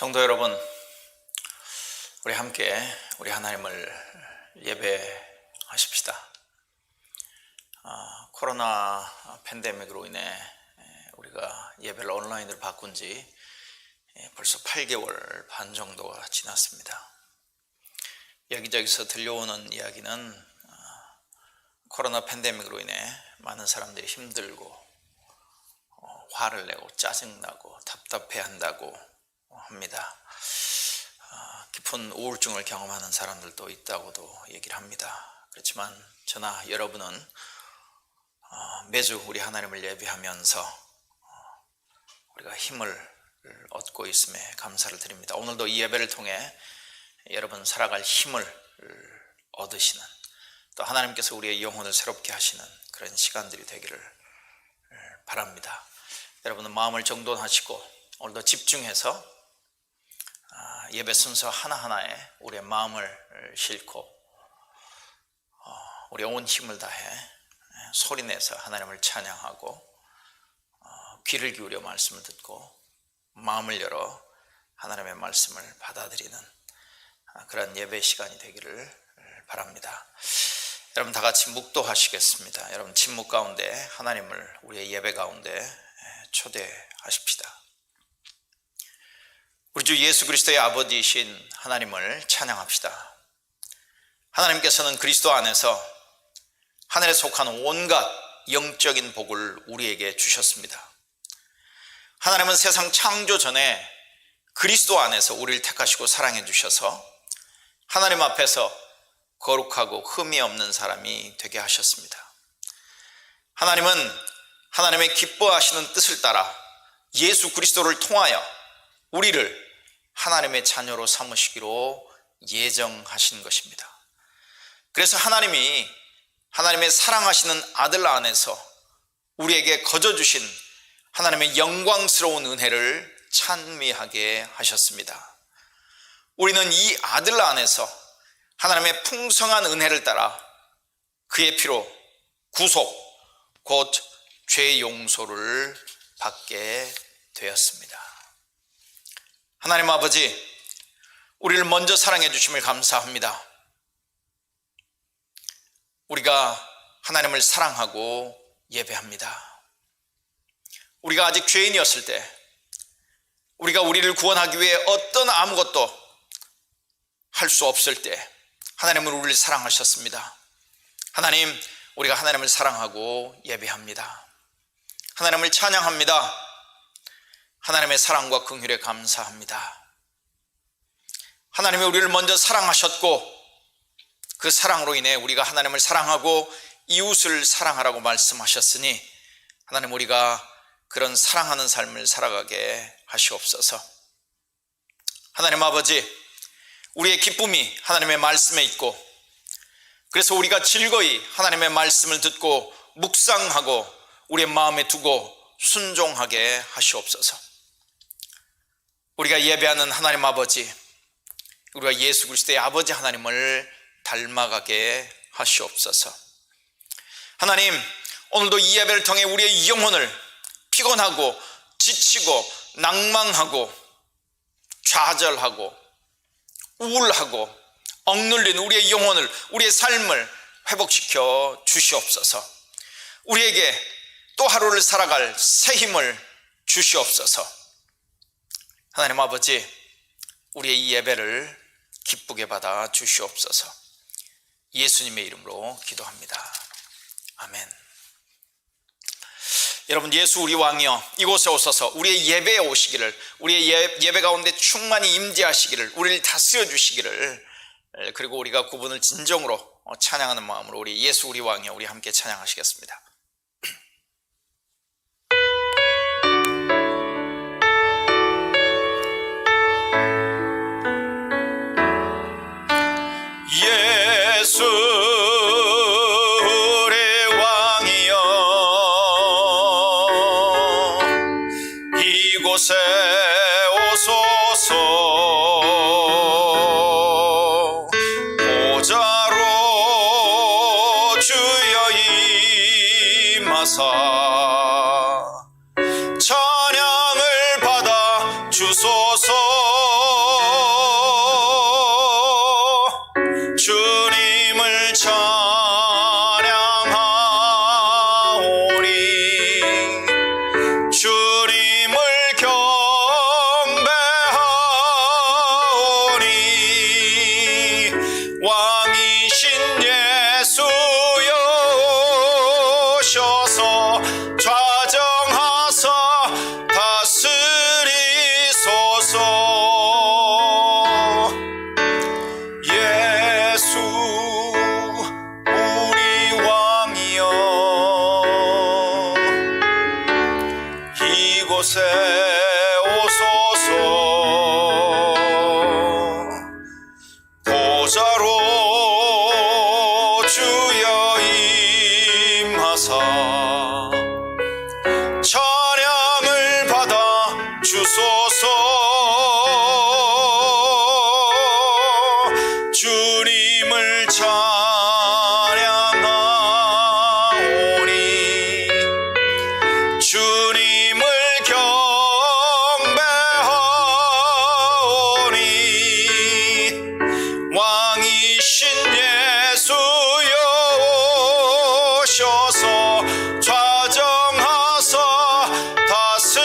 성도 여러분, 우리 함께 우리 하나님을 예배하십시다. 코로나 팬데믹으로 인해 우리가 예배를 온라인으로 바꾼 지 벌써 8개월 반 정도가 지났습니다. 여기저기서 들려오는 이야기는 코로나 팬데믹으로 인해 많은 사람들이 힘들고 화를 내고 짜증나고 답답해한다고 합니다. 깊은 우울증을 경험하는 사람들도 있다고도 얘기를 합니다. 그렇지만 저나 여러분은 매주 우리 하나님을 예배하면서 우리가 힘을 얻고 있음에 감사를 드립니다. 오늘도 이 예배를 통해 여러분 살아갈 힘을 얻으시는, 또 하나님께서 우리의 영혼을 새롭게 하시는 그런 시간들이 되기를 바랍니다. 여러분은 마음을 정돈하시고 오늘도 집중해서 예배 순서 하나하나에 우리의 마음을 싣고 우리의 온 힘을 다해 소리내서 하나님을 찬양하고 귀를 기울여 말씀을 듣고 마음을 열어 하나님의 말씀을 받아들이는 그런 예배 시간이 되기를 바랍니다. 여러분 다 같이 묵도하시겠습니다. 여러분 침묵 가운데 하나님을 우리의 예배 가운데 초대하십시다. 우리 주 예수 그리스도의 아버지이신 하나님을 찬양합시다. 하나님께서는 그리스도 안에서 하늘에 속한 온갖 영적인 복을 우리에게 주셨습니다. 하나님은 세상 창조 전에 그리스도 안에서 우리를 택하시고 사랑해 주셔서 하나님 앞에서 거룩하고 흠이 없는 사람이 되게 하셨습니다. 하나님은 하나님의 기뻐하시는 뜻을 따라 예수 그리스도를 통하여 우리를 하나님의 자녀로 삼으시기로 예정하신 것입니다. 그래서 하나님이 하나님의 사랑하시는 아들 안에서 우리에게 거저주신 하나님의 영광스러운 은혜를 찬미하게 하셨습니다. 우리는 이 아들 안에서 하나님의 풍성한 은혜를 따라 그의 피로 구속, 곧 죄 용서를 받게 되었습니다. 하나님 아버지, 우리를 먼저 사랑해 주심을 감사합니다. 우리가 하나님을 사랑하고 예배합니다. 우리가 아직 죄인이었을 때, 우리가 우리를 구원하기 위해 어떤 아무것도 할 수 없을 때 하나님은 우리를 사랑하셨습니다. 하나님, 우리가 하나님을 사랑하고 예배합니다. 하나님을 찬양합니다. 하나님의 사랑과 긍휼에 감사합니다. 하나님이 우리를 먼저 사랑하셨고 그 사랑으로 인해 우리가 하나님을 사랑하고 이웃을 사랑하라고 말씀하셨으니 하나님, 우리가 그런 사랑하는 삶을 살아가게 하시옵소서. 하나님 아버지, 우리의 기쁨이 하나님의 말씀에 있고 그래서 우리가 즐거이 하나님의 말씀을 듣고 묵상하고 우리의 마음에 두고 순종하게 하시옵소서. 우리가 예배하는 하나님 아버지, 우리가 예수 그리스도의 아버지 하나님을 닮아가게 하시옵소서. 하나님, 오늘도 이 예배를 통해 우리의 영혼을 피곤하고 지치고 낭망하고 좌절하고 우울하고 억눌린 우리의 영혼을, 우리의 삶을 회복시켜 주시옵소서. 우리에게 또 하루를 살아갈 새 힘을 주시옵소서. 하나님 아버지, 우리의 이 예배를 기쁘게 받아 주시옵소서. 예수님의 이름으로 기도합니다. 아멘. 여러분, 예수 우리 왕이여 이곳에 오셔서 우리의 예배에 오시기를, 우리의 예배 가운데 충만히 임재하시기를, 우리를 다스려 주시기를, 그리고 우리가 구분을 진정으로 찬양하는 마음으로 우리 예수 우리 왕이여 우리 함께 찬양하시겠습니다. 예수 우리 왕이여 이곳에 오소서. 보좌로 주여 임하사 찬양을 받아 주소서. 왕이신 예수여 오셔서 좌정하사 다스리소서. 예수 우리 왕이여 이곳에 오소서. 보좌로 주여 임하사 찬양을 받아 주소서. 주님을 찬양하오니 주님을 경배하오니 왕이신 예수여 오셔서 좌정하사 다스리소서.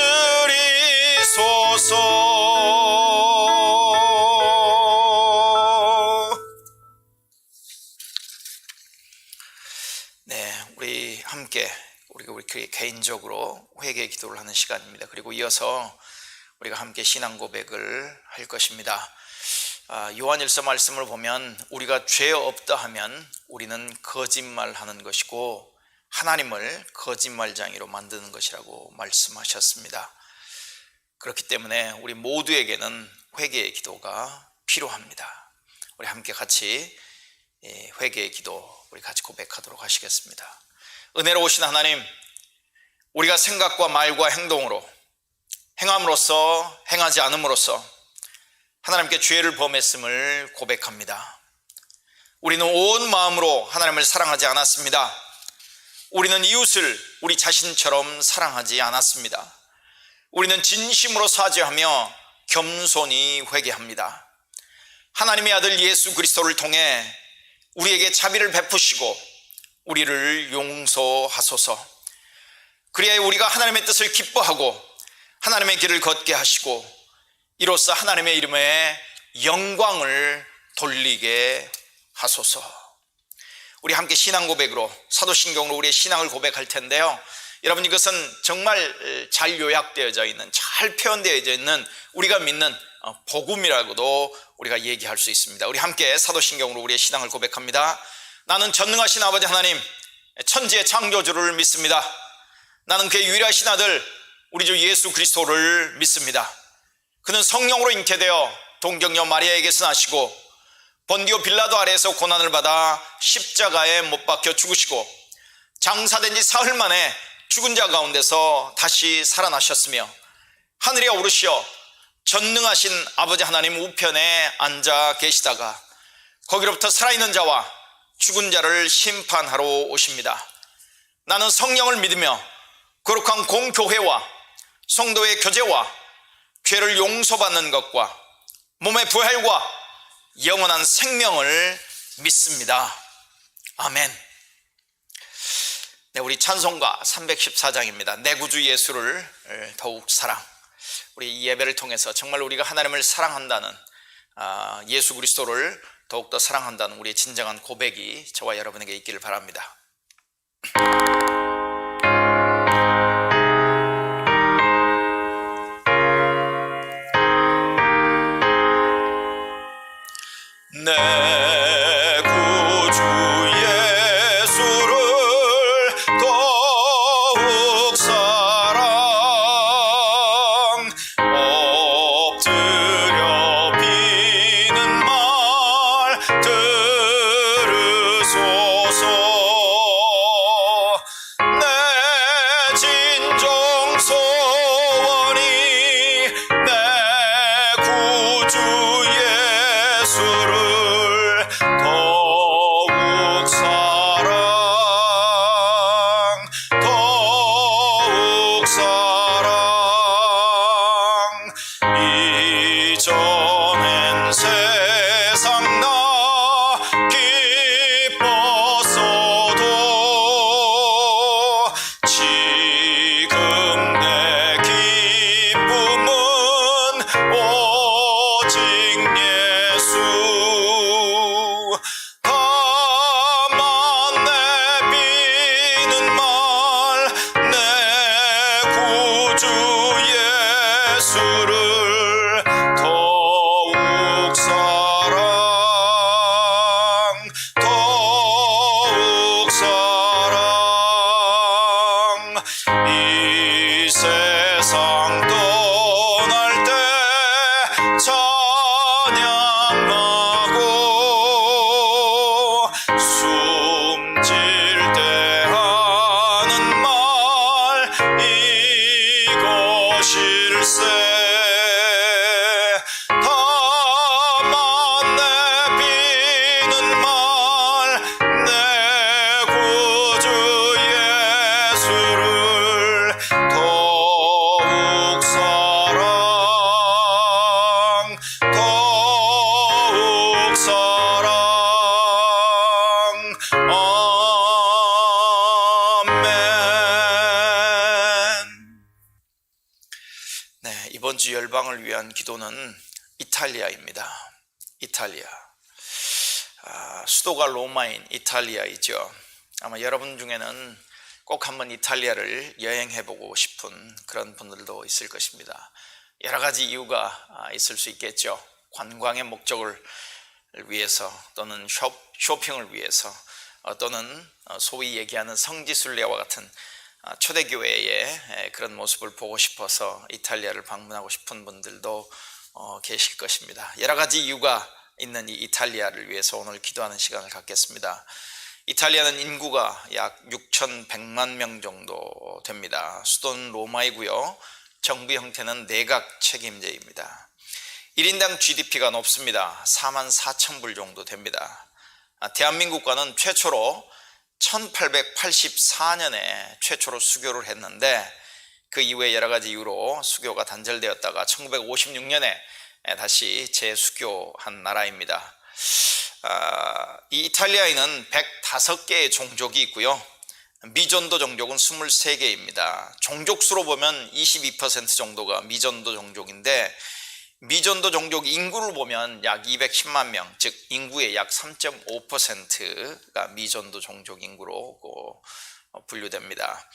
네, 우리 함께 우리 개인적으로 회개 기도를 하는 시간입니다. 그리고 이어서 우리가 함께 신앙 고백을 할 것입니다. 요한일서 말씀을 보면 우리가 죄 없다 하면 우리는 거짓말하는 것이고 하나님을 거짓말쟁이로 만드는 것이라고 말씀하셨습니다. 그렇기 때문에 우리 모두에게는 회개의 기도가 필요합니다. 우리 함께 같이 회개의 기도 우리 같이 고백하도록 하시겠습니다. 은혜로우신 하나님, 우리가 생각과 말과 행동으로 행함으로써 행하지 않음으로써 하나님께 죄를 범했음을 고백합니다. 우리는 온 마음으로 하나님을 사랑하지 않았습니다. 우리는 이웃을 우리 자신처럼 사랑하지 않았습니다. 우리는 진심으로 사죄하며 겸손히 회개합니다. 하나님의 아들 예수 그리스도를 통해 우리에게 자비를 베푸시고 우리를 용서하소서. 그리하여 우리가 하나님의 뜻을 기뻐하고 하나님의 길을 걷게 하시고 이로써 하나님의 이름에 영광을 돌리게 하소서. 우리 함께 신앙 고백으로 사도신경으로 우리의 신앙을 고백할 텐데요, 여러분, 이것은 정말 잘 요약되어져 있는, 잘 표현되어져 있는 우리가 믿는 복음이라고도 우리가 얘기할 수 있습니다. 우리 함께 사도신경으로 우리의 신앙을 고백합니다. 나는 전능하신 아버지 하나님, 천지의 창조주를 믿습니다. 나는 그의 유일하신 아들 우리 주 예수 그리스도를 믿습니다. 그는 성령으로 잉태되어 동정녀 마리아에게서 나시고 본디오 빌라도 아래에서 고난을 받아 십자가에 못 박혀 죽으시고 장사된 지 사흘 만에 죽은 자 가운데서 다시 살아나셨으며 하늘에 오르시어 전능하신 아버지 하나님 우편에 앉아 계시다가 거기로부터 살아있는 자와 죽은 자를 심판하러 오십니다. 나는 성령을 믿으며 거룩한 공교회와 성도의 교제와 죄를 용서받는 것과 몸의 부활과 영원한 생명을 믿습니다. 아멘. 네, 우리 찬송가 314장입니다. 내 구주 예수를 더욱 사랑. 우리 이 예배를 통해서 정말 우리가 하나님을 사랑한다는, 예수 그리스도를 더욱더 사랑한다는 우리의 진정한 고백이 저와 여러분에게 있기를 바랍니다. 내 구주 예수를 더욱 사랑, 엎드려 비는 말 들으소서. 내 진정 소원이 내 구주 예수를 열방을 위한 기도는 이탈리아입니다. 이탈리아. 수도가 로마인 이탈리아이죠. 아마 여러분 중에는 꼭 한번 이탈리아를 여행해보고 싶은 그런 분들도 있을 것입니다. 여러 가지 이유가 있을 수 있겠죠. 관광의 목적을 위해서, 또는 쇼핑을 위해서, 또는 소위 얘기하는 성지순례와 같은 초대교회의 그런 모습을 보고 싶어서 이탈리아를 방문하고 싶은 분들도 계실 것입니다. 여러 가지 이유가 있는 이 이탈리아를 위해서 오늘 기도하는 시간을 갖겠습니다. 이탈리아는 인구가 약 6,100만 명 정도 됩니다. 수도는 로마이고요. 정부 형태는 내각 책임제입니다. 1인당 GDP가 높습니다. 44,000불 정도 됩니다. 대한민국과는 최초로 1884년에 최초로 수교를 했는데, 그 이후에 여러 가지 이유로 수교가 단절되었다가 1956년에 다시 재수교한 나라입니다. 이 이탈리아에는 105개의 종족이 있고요. 미전도 종족은 23개입니다. 종족수로 보면 22% 정도가 미전도 종족인데, 미전도 종족 인구를 보면 약 210만 명, 즉 인구의 약 3.5%가 미전도 종족 인구로 분류됩니다.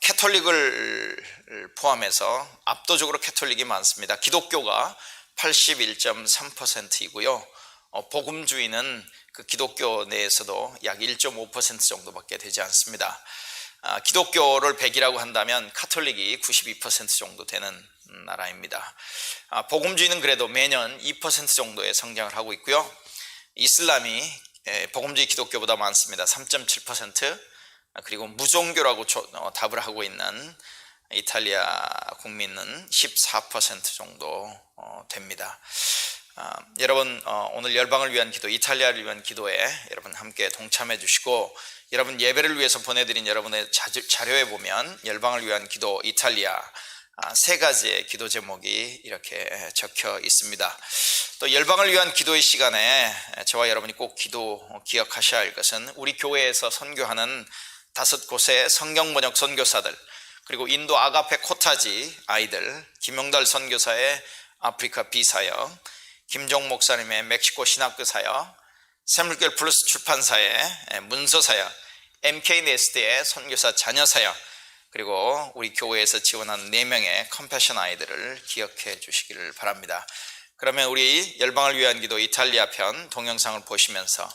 캐톨릭을 포함해서 압도적으로 캐톨릭이 많습니다. 기독교가 81.3%이고요. 복음주의는 그 기독교 내에서도 약 1.5% 정도밖에 되지 않습니다. 기독교를 100이라고 한다면 카톨릭이 92% 정도 되는 나라입니다. 복음주의는 그래도 매년 2% 정도의 성장을 하고 있고요. 이슬람이 복음주의 기독교보다 많습니다. 3.7%. 그리고 무종교라고 답을 하고 있는 이탈리아 국민은 14% 정도 됩니다. 여러분, 오늘 열방을 위한 기도, 이탈리아를 위한 기도에 여러분 함께 동참해 주시고, 여러분 예배를 위해서 보내드린 여러분의 자료에 보면 열방을 위한 기도 이탈리아 3가지의 기도 제목이 이렇게 적혀 있습니다. 또 열방을 위한 기도의 시간에 저와 여러분이 꼭 기억하셔야 할 것은, 우리 교회에서 선교하는 5곳의 성경 번역 선교사들, 그리고 인도 아가페 코타지 아이들, 김용달 선교사의 아프리카 비사역, 김종 목사님의 멕시코 신학교 사역, 샘물교회 플러스 출판사의 문서 사역, MK네스트의 선교사 자녀 사역, 그리고 우리 교회에서 지원한 4명의 컴패션 아이들을 기억해 주시기를 바랍니다. 그러면 우리 열방을 위한 기도 이탈리아 편 동영상을 보시면서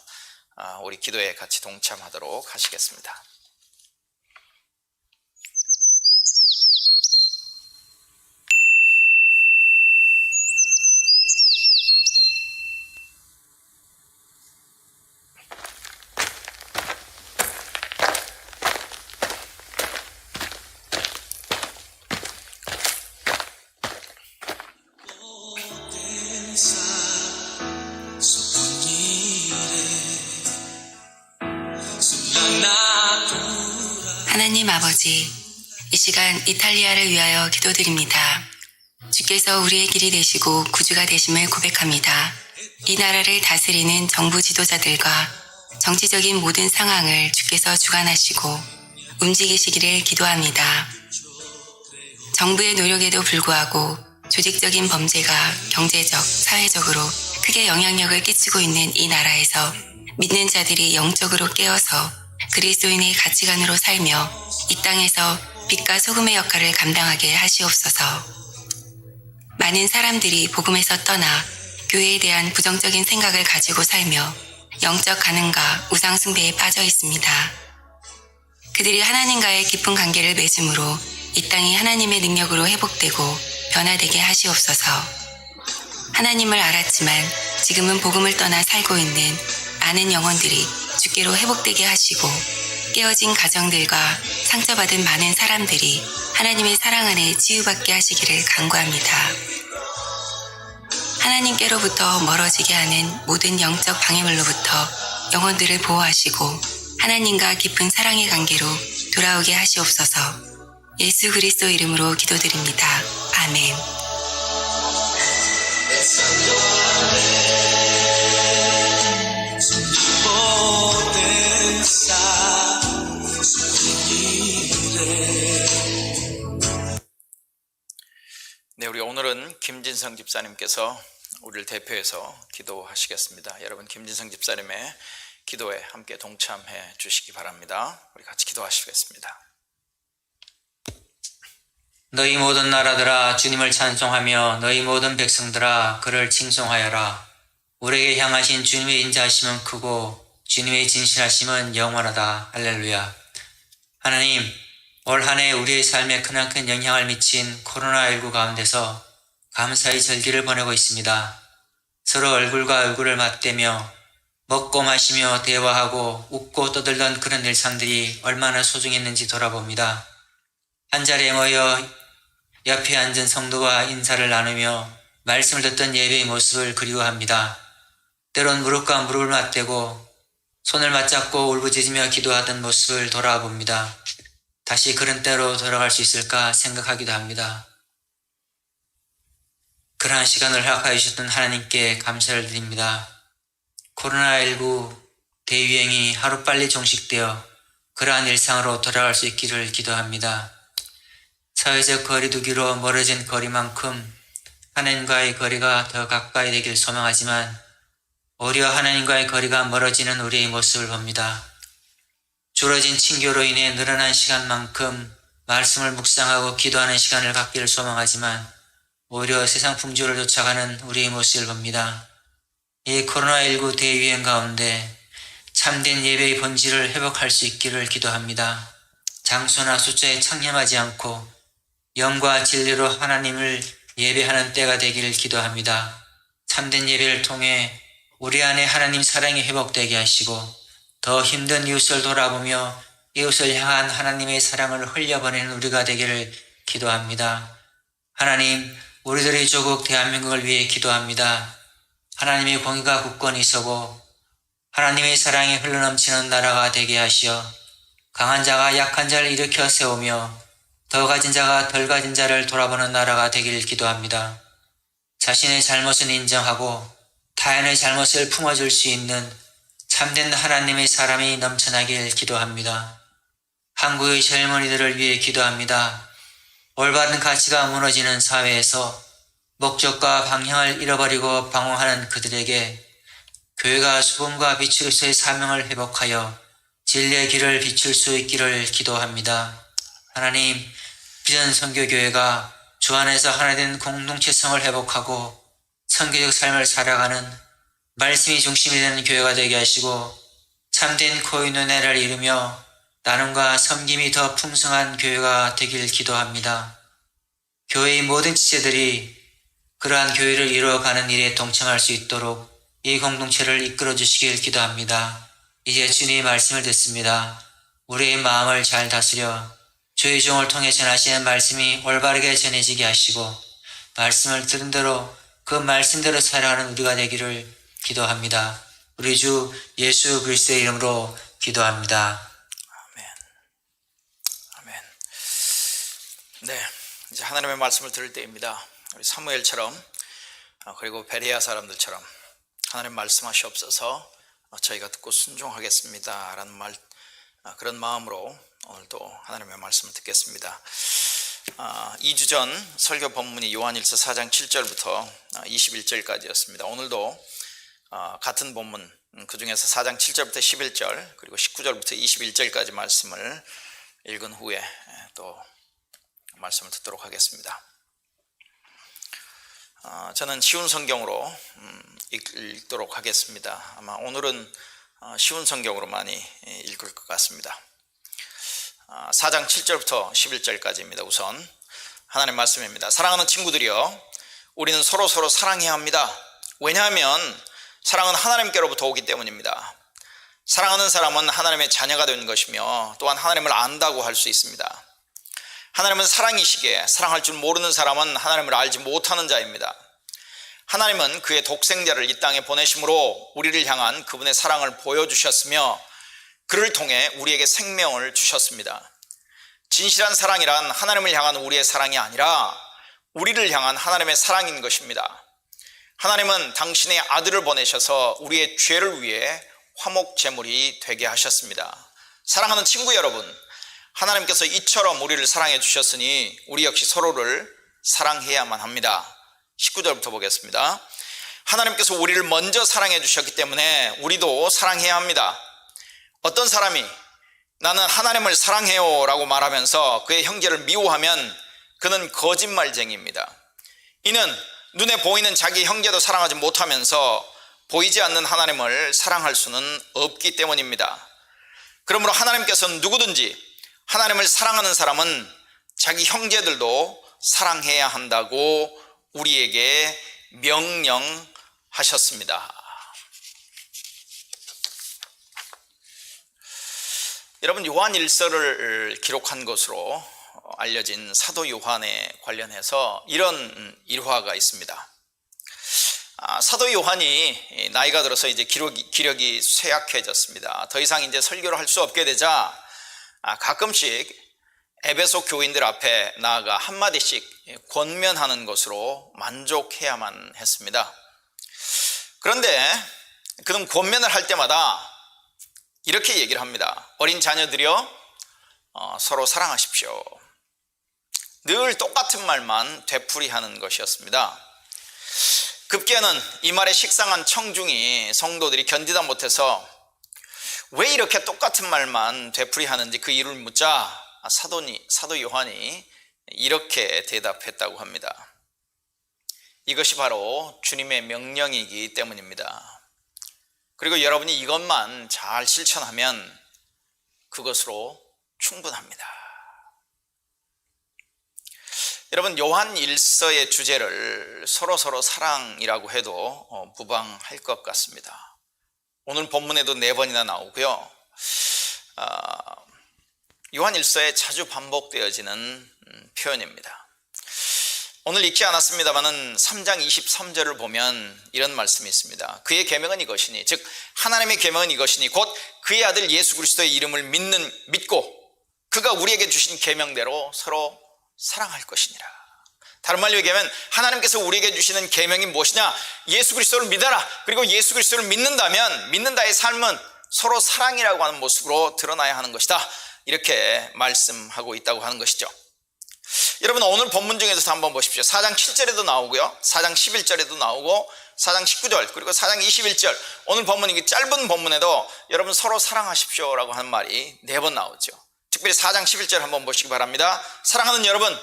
우리 기도에 같이 동참하도록 하시겠습니다. 하나님 아버지, 이 시간 이탈리아를 위하여 기도드립니다. 주께서 우리의 길이 되시고 구주가 되심을 고백합니다. 이 나라를 다스리는 정부 지도자들과 정치적인 모든 상황을 주께서 주관하시고 움직이시기를 기도합니다. 정부의 노력에도 불구하고 조직적인 범죄가 경제적, 사회적으로 크게 영향력을 끼치고 있는 이 나라에서 믿는 자들이 영적으로 깨어서 그리스도인의 가치관으로 살며 이 땅에서 빛과 소금의 역할을 감당하게 하시옵소서. 많은 사람들이 복음에서 떠나 교회에 대한 부정적인 생각을 가지고 살며 영적 가늠과 우상 숭배에 빠져 있습니다. 그들이 하나님과의 깊은 관계를 맺음으로 이 땅이 하나님의 능력으로 회복되고 변화되게 하시옵소서. 하나님을 알았지만 지금은 복음을 떠나 살고 있는 많은 영혼들이 주께로 회복되게 하시고, 깨어진 가정들과 상처받은 많은 사람들이 하나님의 사랑 안에 치유받게 하시기를 간구합니다. 하나님께로부터 멀어지게 하는 모든 영적 방해물로부터 영혼들을 보호하시고 하나님과 깊은 사랑의 관계로 돌아오게 하시옵소서. 예수 그리스도 이름으로 기도드립니다. 아멘. 네, 우리 오늘은 김진성 집사님께서 우리를 대표해서 기도하시겠습니다. 여러분 김진성 집사님의 기도에 함께 동참해 주시기 바랍니다. 우리 같이 기도하시겠습니다. 너희 모든 나라들아 주님을 찬송하며 너희 모든 백성들아 그를 칭송하여라. 우리에게 향하신 주님의 인자하심은 크고 주님의 진실하심은 영원하다. 할렐루야. 하나님, 올 한 해 우리의 삶에 크나큰 영향을 미친 코로나19 가운데서 감사의 절기를 보내고 있습니다. 서로 얼굴과 얼굴을 맞대며 먹고 마시며 대화하고 웃고 떠들던 그런 일상들이 얼마나 소중했는지 돌아봅니다. 한자리에 모여 옆에 앉은 성도와 인사를 나누며 말씀을 듣던 예배의 모습을 그리워합니다. 때론 무릎과 무릎을 맞대고 손을 맞잡고 울부짖으며 기도하던 모습을 돌아봅니다. 다시 그런 때로 돌아갈 수 있을까 생각하기도 합니다. 그러한 시간을 허락하여 주셨던 하나님께 감사를 드립니다. 코로나19 대유행이 하루빨리 종식되어 그러한 일상으로 돌아갈 수 있기를 기도합니다. 사회적 거리두기로 멀어진 거리만큼 하나님과의 거리가 더 가까이 되길 소망하지만 오히려 하나님과의 거리가 멀어지는 우리의 모습을 봅니다. 줄어진 친교로 인해 늘어난 시간만큼 말씀을 묵상하고 기도하는 시간을 갖기를 소망하지만 오히려 세상 풍조를 쫓아가는 우리의 모습을 봅니다. 이 코로나19 대유행 가운데 참된 예배의 본질을 회복할 수 있기를 기도합니다. 장소나 숫자에 창념하지 않고 영과 진리로 하나님을 예배하는 때가 되기를 기도합니다. 참된 예배를 통해 우리 안에 하나님 사랑이 회복되게 하시고 더 힘든 이웃을 돌아보며 이웃을 향한 하나님의 사랑을 흘려보내는 우리가 되기를 기도합니다. 하나님, 우리들의 조국 대한민국을 위해 기도합니다. 하나님의 공의가 굳건히 서고 하나님의 사랑이 흘러넘치는 나라가 되게 하시어 강한 자가 약한 자를 일으켜 세우며 더 가진 자가 덜 가진 자를 돌아보는 나라가 되기를 기도합니다. 자신의 잘못은 인정하고 타인의 잘못을 품어줄 수 있는 참된 하나님의 사람이 넘쳐나길 기도합니다. 한국의 젊은이들을 위해 기도합니다. 올바른 가치가 무너지는 사회에서 목적과 방향을 잃어버리고 방황하는 그들에게 교회가 수범과 빛으로서의 사명을 회복하여 진리의 길을 비출 수 있기를 기도합니다. 하나님, 비전 선교교회가 주 안에서 하나 된 공동체성을 회복하고 선교적 삶을 살아가는 말씀이 중심이 되는 교회가 되게 하시고 참된 코인노네를 이루며 나눔과 섬김이 더 풍성한 교회가 되길 기도합니다. 교회의 모든 지체들이 그러한 교회를 이루어가는 일에 동참할 수 있도록 이 공동체를 이끌어 주시길 기도합니다. 이제 주님의 말씀을 듣습니다. 우리의 마음을 잘 다스려 주의 종을 통해 전하시는 말씀이 올바르게 전해지게 하시고 말씀을 들은 대로 그 말씀대로 살아가는 우리가 되기를 기도합니다. 우리 주 예수 그리스도의 이름으로 기도합니다. 아멘. 아멘. 네, 이제 하나님의 말씀을 들을 때입니다. 우리 사무엘처럼 그리고 베레아 사람들처럼 하나님 말씀하시옵소서 저희가 듣고 순종하겠습니다 라는 그런 마음으로 오늘도 하나님의 말씀을 듣겠습니다. 2주 전 설교 본문이 요한일서 4장 7절부터 21절까지였습니다. 오늘도 같은 본문 그 중에서 4장 7절부터 11절 그리고 19절부터 21절까지 말씀을 읽은 후에 또 말씀을 듣도록 하겠습니다. 저는 쉬운 성경으로 읽도록 하겠습니다. 아마 오늘은 쉬운 성경으로 많이 읽을 것 같습니다. 4장 7절부터 11절까지입니다. 우선 하나님 말씀입니다. 사랑하는 친구들이여, 우리는 서로 사랑해야 합니다. 왜냐하면 사랑은 하나님께로부터 오기 때문입니다. 사랑하는 사람은 하나님의 자녀가 된 것이며 또한 하나님을 안다고 할 수 있습니다. 하나님은 사랑이시기에 사랑할 줄 모르는 사람은 하나님을 알지 못하는 자입니다. 하나님은 그의 독생자를 이 땅에 보내심으로 우리를 향한 그분의 사랑을 보여주셨으며 그를 통해 우리에게 생명을 주셨습니다. 진실한 사랑이란 하나님을 향한 우리의 사랑이 아니라 우리를 향한 하나님의 사랑인 것입니다. 하나님은 당신의 아들을 보내셔서 우리의 죄를 위해 화목 제물이 되게 하셨습니다. 사랑하는 친구 여러분, 하나님께서 이처럼 우리를 사랑해 주셨으니 우리 역시 서로를 사랑해야만 합니다. 19절부터 보겠습니다. 하나님께서 우리를 먼저 사랑해 주셨기 때문에 우리도 사랑해야 합니다. 어떤 사람이 나는 하나님을 사랑해요 라고 말하면서 그의 형제를 미워하면 그는 거짓말쟁이입니다. 이는 눈에 보이는 자기 형제도 사랑하지 못하면서 보이지 않는 하나님을 사랑할 수는 없기 때문입니다. 그러므로 하나님께서는 누구든지 하나님을 사랑하는 사람은 자기 형제들도 사랑해야 한다고 우리에게 명령하셨습니다. 여러분, 요한 일서를 기록한 것으로 알려진 사도 요한에 관련해서 이런 일화가 있습니다. 사도 요한이 나이가 들어서 이제 기력이 쇠약해졌습니다. 더 이상 이제 설교를 할 수 없게 되자 가끔씩 에베소 교인들 앞에 나아가 한마디씩 권면하는 것으로 만족해야만 했습니다. 그런데 그는 권면을 할 때마다 이렇게 얘기를 합니다. 어린 자녀들이여, 서로 사랑하십시오. 늘 똑같은 말만 되풀이하는 것이었습니다. 급기야는 이 말에 식상한 청중이 성도들이 견디다 못해서 왜 이렇게 똑같은 말만 되풀이하는지 그 이유를 묻자 사도 요한이 이렇게 대답했다고 합니다. 이것이 바로 주님의 명령이기 때문입니다. 그리고 여러분이 이것만 잘 실천하면 그것으로 충분합니다. 여러분, 요한 일서의 주제를 서로 사랑이라고 해도 무방할 것 같습니다. 오늘 본문에도 4번이나 나오고요. 요한 일서에 자주 반복되어지는 표현입니다. 오늘 읽지 않았습니다만은 3장 23절을 보면 이런 말씀이 있습니다. 그의 계명은 이것이니, 즉 하나님의 계명은 이것이니 곧 그의 아들 예수 그리스도의 이름을 믿고 그가 우리에게 주신 계명대로 서로 사랑할 것이니라. 다른 말로 얘기하면 하나님께서 우리에게 주시는 계명이 무엇이냐? 예수 그리스도를 믿어라. 그리고 예수 그리스도를 믿는다면 믿는다의 삶은 서로 사랑이라고 하는 모습으로 드러나야 하는 것이다. 이렇게 말씀하고 있다고 하는 것이죠. 여러분, 오늘 본문 중에서 한번 보십시오. 4장 7절에도 나오고요, 4장 11절에도 나오고 4장 19절 그리고 4장 21절, 오늘 본문, 이게 짧은 본문에도 여러분 서로 사랑하십시오 라고 하는 말이 4번 나오죠. 특별히 4장 11절 한번 보시기 바랍니다. 사랑하는 여러분,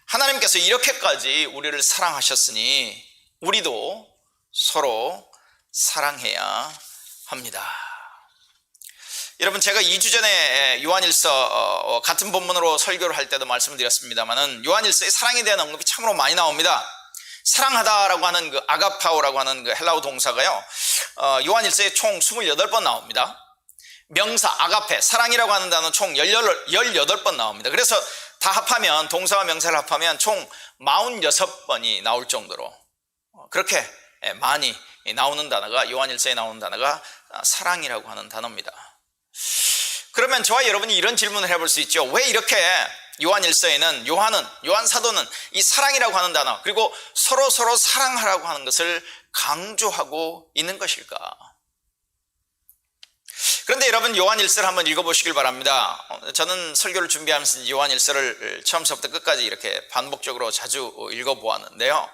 하나님께서 이렇게까지 우리를 사랑하셨으니 우리도 서로 사랑해야 합니다. 여러분, 제가 2주 전에 요한일서 같은 본문으로 설교를 할 때도 말씀을 드렸습니다만은 요한일서의 사랑에 대한 언급이 참으로 많이 나옵니다. 사랑하다라고 하는 그 아가파오라고 하는 그 헬라어 동사가요, 요한일서에 총 28번 나옵니다. 명사 아가페, 사랑이라고 하는 단어는 총 18번 나옵니다. 그래서 다 합하면, 동사와 명사를 합하면 총 46번이 나올 정도로 그렇게 많이 나오는 단어가, 요한일서에 나오는 단어가 사랑이라고 하는 단어입니다. 그러면 저와 여러분이 이런 질문을 해볼 수 있죠. 왜 이렇게 요한일서에는 요한 사도는 이 사랑이라고 하는 단어, 그리고 서로 사랑하라고 하는 것을 강조하고 있는 것일까? 그런데 여러분, 요한일서를 한번 읽어보시길 바랍니다. 저는 설교를 준비하면서 요한일서를 처음부터 끝까지 이렇게 반복적으로 자주 읽어보았는데요,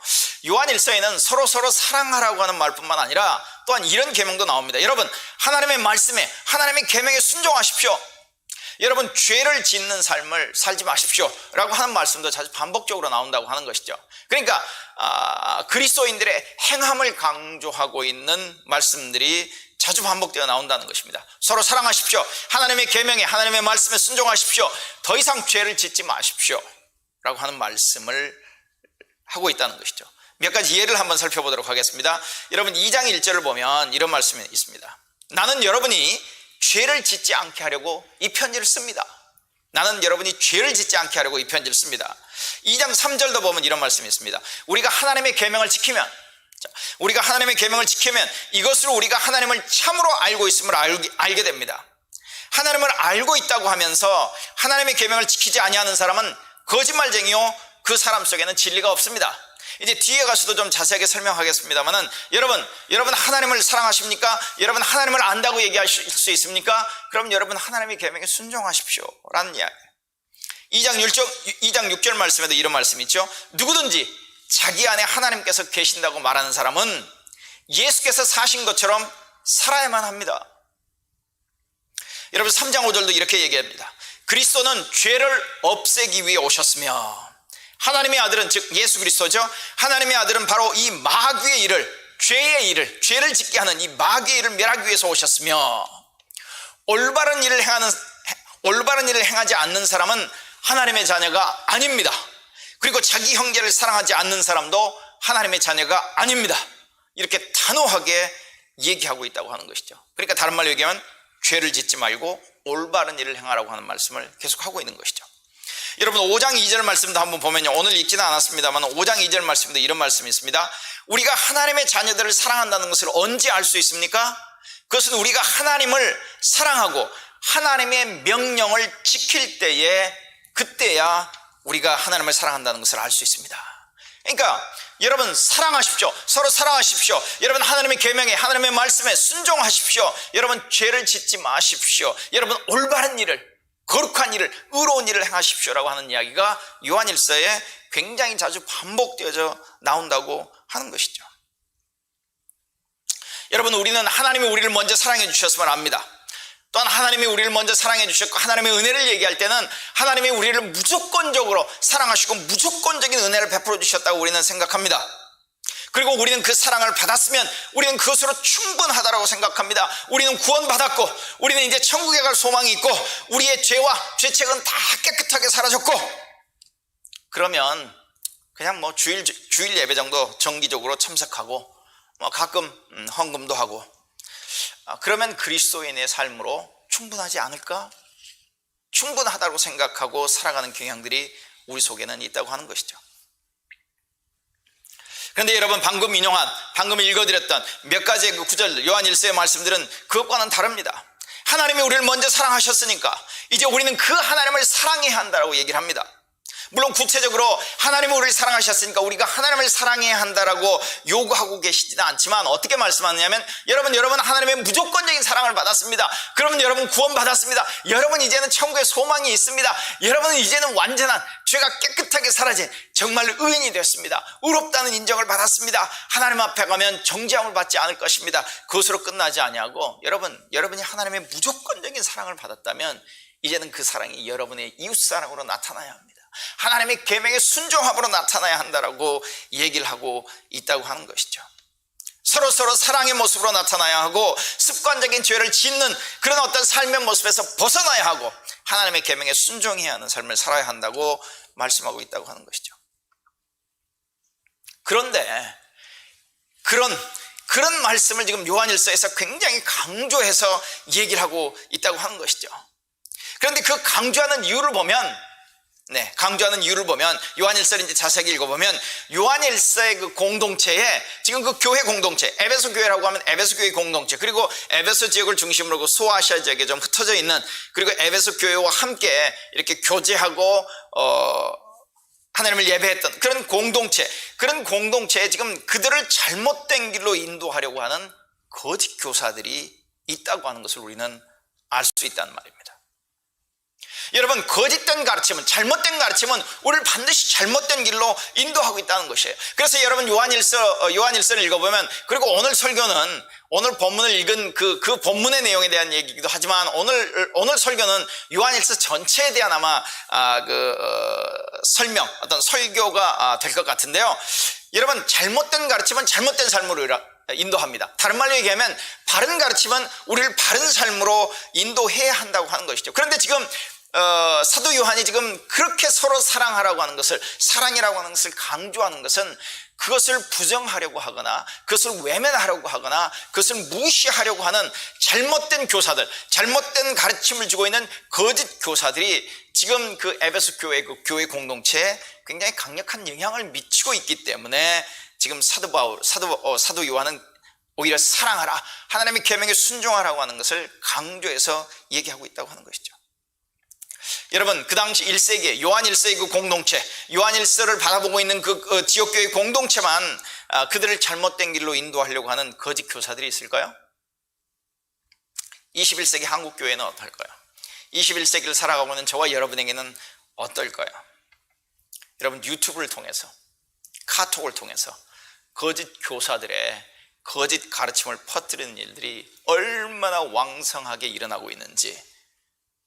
요한일서에는 서로 사랑하라고 하는 말뿐만 아니라 또한 이런 계명도 나옵니다. 여러분, 하나님의 말씀에, 하나님의 계명에 순종하십시오. 여러분, 죄를 짓는 삶을 살지 마십시오 라고 하는 말씀도 자주 반복적으로 나온다고 하는 것이죠. 그러니까 그리스도인들의 행함을 강조하고 있는 말씀들이 자주 반복되어 나온다는 것입니다. 서로 사랑하십시오. 하나님의 계명에, 하나님의 말씀에 순종하십시오. 더 이상 죄를 짓지 마십시오 라고 하는 말씀을 하고 있다는 것이죠. 몇 가지 예를 한번 살펴보도록 하겠습니다. 여러분, 2장 1절을 보면 이런 말씀이 있습니다. 나는 여러분이 죄를 짓지 않게 하려고 이 편지를 씁니다. 나는 여러분이 죄를 짓지 않게 하려고 이 편지를 씁니다. 2장 3절도 보면 이런 말씀이 있습니다. 우리가 하나님의 계명을 지키면, 이것으로 우리가 하나님을 참으로 알고 있음을 알게 됩니다. 하나님을 알고 있다고 하면서 하나님의 계명을 지키지 아니하는 사람은 거짓말쟁이요, 그 사람 속에는 진리가 없습니다. 이제 뒤에 가서도 좀 자세하게 설명하겠습니다만은, 여러분 하나님을 사랑하십니까? 여러분 하나님을 안다고 얘기하실 수 있습니까? 그럼 여러분 하나님의 계명에 순종하십시오 라는 이야기. 2장 6절 말씀에도 이런 말씀이 있죠. 누구든지 자기 안에 하나님께서 계신다고 말하는 사람은 예수께서 사신 것처럼 살아야만 합니다. 여러분 3장 5절도 이렇게 얘기합니다. 그리스도는 죄를 없애기 위해 오셨으며, 하나님의 아들은, 즉 예수 그리스도죠, 하나님의 아들은 바로 이 마귀의 일을, 죄의 일을, 죄를 짓게 하는 이 마귀의 일을 멸하기 위해서 오셨으며, 올바른 일을 행하지 않는 사람은 하나님의 자녀가 아닙니다. 그리고 자기 형제를 사랑하지 않는 사람도 하나님의 자녀가 아닙니다. 이렇게 단호하게 얘기하고 있다고 하는 것이죠. 그러니까 다른 말로 얘기하면 죄를 짓지 말고 올바른 일을 행하라고 하는 말씀을 계속하고 있는 것이죠. 여러분 5장 2절 말씀도 한번 보면요, 오늘 읽지는 않았습니다만 5장 2절 말씀도 이런 말씀이 있습니다. 우리가 하나님의 자녀들을 사랑한다는 것을 언제 알 수 있습니까? 그것은 우리가 하나님을 사랑하고 하나님의 명령을 지킬 때에, 그때야 우리가 하나님을 사랑한다는 것을 알 수 있습니다. 그러니까 여러분 사랑하십시오. 서로 사랑하십시오. 여러분 하나님의 계명에, 하나님의 말씀에 순종하십시오. 여러분 죄를 짓지 마십시오. 여러분 올바른 일을, 거룩한 일을, 의로운 일을 행하십시오라고 하는 이야기가 요한일서에 굉장히 자주 반복되어져 나온다고 하는 것이죠. 여러분 우리는 하나님이 우리를 먼저 사랑해 주셨음을 압니다. 또한 하나님이 우리를 먼저 사랑해 주셨고, 하나님의 은혜를 얘기할 때는 하나님이 우리를 무조건적으로 사랑하시고 무조건적인 은혜를 베풀어 주셨다고 우리는 생각합니다. 그리고 우리는 그 사랑을 받았으면 우리는 그것으로 충분하다고 생각합니다. 우리는 구원받았고 우리는 이제 천국에 갈 소망이 있고 우리의 죄와 죄책은 다 깨끗하게 사라졌고, 그러면 그냥 뭐 주일 예배 정도 정기적으로 참석하고 뭐 가끔 헌금도 하고, 그러면 그리스도인의 삶으로 충분하지 않을까? 충분하다고 생각하고 살아가는 경향들이 우리 속에는 있다고 하는 것이죠. 그런데 여러분 방금 읽어드렸던 몇 가지의 그 구절, 요한일서의 말씀들은 그것과는 다릅니다. 하나님이 우리를 먼저 사랑하셨으니까 이제 우리는 그 하나님을 사랑해야 한다고 얘기를 합니다. 물론 구체적으로 하나님이 우리를 사랑하셨으니까 우리가 하나님을 사랑해야 한다라고 요구하고 계시지는 않지만 어떻게 말씀하느냐면, 여러분 하나님의 무조건적인 사랑을 받았습니다. 그러면 여러분 구원받았습니다. 여러분 이제는 천국에 소망이 있습니다. 여러분은 이제는 완전한 죄가 깨끗하게 사라진 정말 의인이 됐습니다. 의롭다는 인정을 받았습니다. 하나님 앞에 가면 정죄함을 받지 않을 것입니다. 그것으로 끝나지 아니하고, 여러분이 하나님의 무조건적인 사랑을 받았다면 이제는 그 사랑이 여러분의 이웃사랑으로 나타나야 합니다. 하나님의 계명에 순종함으로 나타나야 한다라고 얘기를 하고 있다고 하는 것이죠. 서로 사랑의 모습으로 나타나야 하고, 습관적인 죄를 짓는 그런 어떤 삶의 모습에서 벗어나야 하고 하나님의 계명에 순종해야 하는 삶을 살아야 한다고 말씀하고 있다고 하는 것이죠. 그런데 그런 말씀을 지금 요한일서에서 굉장히 강조해서 얘기를 하고 있다고 하는 것이죠. 그런데 그 강조하는 이유를 보면 요한일서를 이제 자세히 읽어보면 요한일서의 그 공동체에, 지금 그 교회 공동체, 에베소 교회라고 하면 에베소 교회 공동체, 그리고 에베소 지역을 중심으로 그 소아시아 지역에 좀 흩어져 있는, 그리고 에베소 교회와 함께 이렇게 교제하고 하나님을 예배했던 그런 공동체에 지금 그들을 잘못된 길로 인도하려고 하는 거짓 교사들이 있다고 하는 것을 우리는 알 수 있다는 말입니다. 여러분 거짓된 가르침은, 잘못된 가르침은 우리를 반드시 잘못된 길로 인도하고 있다는 것이에요. 그래서 여러분 요한일서를 읽어보면, 그리고 오늘 설교는 오늘 본문을 읽은 그 본문의 내용에 대한 얘기이기도 하지만 오늘 설교는 요한일서 전체에 대한 아마 설명, 어떤 설교가 될 것 같은데요. 여러분 잘못된 가르침은 잘못된 삶으로 인도합니다. 다른 말로 얘기하면 바른 가르침은 우리를 바른 삶으로 인도해야 한다고 하는 것이죠. 그런데 지금 사도 요한이 지금 그렇게 서로 사랑하라고 하는 것을, 사랑이라고 하는 것을 강조하는 것은 그것을 부정하려고 하거나 그것을 외면하려고 하거나 그것을 무시하려고 하는 잘못된 교사들, 잘못된 가르침을 주고 있는 거짓 교사들이 지금 그 에베소 교회 그 교회 공동체에 굉장히 강력한 영향을 미치고 있기 때문에 지금 사도 요한은 오히려 사랑하라, 하나님의 계명에 순종하라고 하는 것을 강조해서 얘기하고 있다고 하는 것이죠. 여러분 그 당시 1세기에 요한일서의 그 공동체, 요한일서를 바라보고 있는 그 지역교회 공동체만 그들을 잘못된 길로 인도하려고 하는 거짓 교사들이 있을까요? 21세기 한국교회는 어떨까요? 21세기를 살아가고 있는 저와 여러분에게는 어떨까요? 여러분 유튜브를 통해서, 카톡을 통해서 거짓 교사들의 거짓 가르침을 퍼뜨리는 일들이 얼마나 왕성하게 일어나고 있는지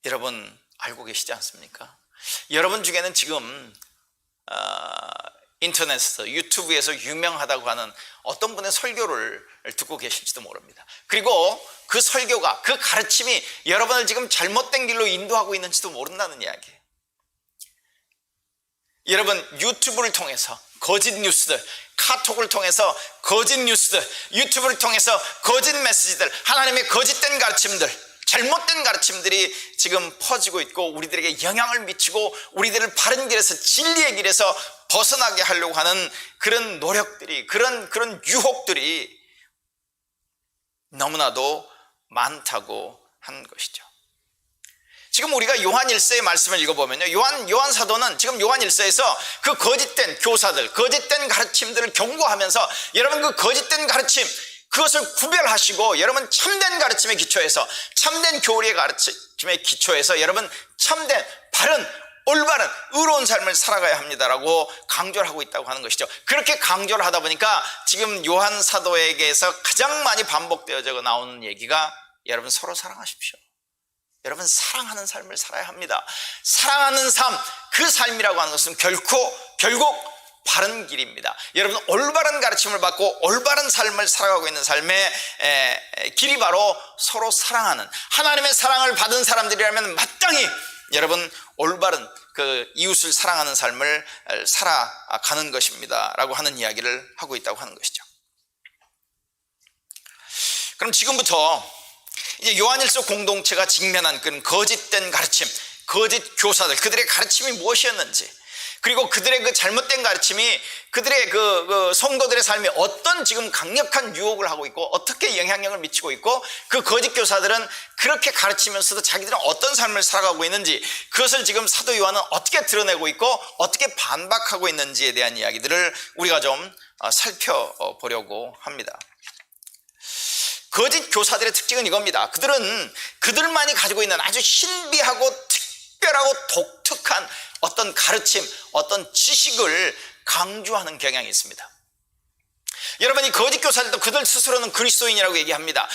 여러분 알고 계시지 않습니까? 여러분 중에는 지금 인터넷에서 유튜브에서 유명하다고 하는 어떤 분의 설교를 듣고 계실지도 모릅니다. 그리고 그 설교가, 그 가르침이 여러분을 지금 잘못된 길로 인도하고 있는지도 모른다는 이야기예요. 여러분 유튜브를 통해서 거짓 뉴스들, 카톡을 통해서 거짓 뉴스들, 유튜브를 통해서 거짓 메시지들, 하나님의 거짓된 가르침들, 잘못된 가르침들이 지금 퍼지고 있고 우리들에게 영향을 미치고 우리들을 바른 길에서, 진리의 길에서 벗어나게 하려고 하는 그런 노력들이, 그런 유혹들이 너무나도 많다고 하는 것이죠. 지금 우리가 요한 1서의 말씀을 읽어보면요, 요한 사도는 지금 요한 1서에서 그 거짓된 교사들, 거짓된 가르침들을 경고하면서 여러분 그 거짓된 가르침, 그것을 구별하시고 여러분 참된 가르침에 기초해서, 참된 교리의 가르침에 기초해서 여러분 참된, 바른, 올바른, 의로운 삶을 살아가야 합니다라고 강조를 하고 있다고 하는 것이죠. 그렇게 강조를 하다 보니까 지금 요한 사도에게서 가장 많이 반복되어져 나오는 얘기가 여러분 서로 사랑하십시오. 여러분 사랑하는 삶을 살아야 합니다. 사랑하는 삶, 그 삶이라고 하는 것은 결국 바른 길입니다. 여러분 올바른 가르침을 받고 올바른 삶을 살아가고 있는 삶의 길이 바로 서로 사랑하는, 하나님의 사랑을 받은 사람들이라면 마땅히 여러분 올바른 그 이웃을 사랑하는 삶을 살아가는 것입니다 라고 하는 이야기를 하고 있다고 하는 것이죠. 그럼 지금부터 이제 요한일서 공동체가 직면한 그런 거짓된 가르침, 거짓 교사들, 그들의 가르침이 무엇이었는지, 그리고 그들의 그 잘못된 가르침이 그들의 그 성도들의 삶에 어떤 지금 강력한 유혹을 하고 있고 어떻게 영향력을 미치고 있고, 그 거짓 교사들은 그렇게 가르치면서도 자기들은 어떤 삶을 살아가고 있는지, 그것을 지금 사도 요한은 어떻게 드러내고 있고 어떻게 반박하고 있는지에 대한 이야기들을 우리가 좀 살펴보려고 합니다. 거짓 교사들의 특징은 이겁니다. 그들은 그들만이 가지고 있는 아주 신비하고 특별하고 독특한 어떤 가르침, 어떤 지식을 강조하는 경향이 있습니다. 여러분이 거짓 교사들도 그들 스스로는 그리스도인이라고 얘기합니다.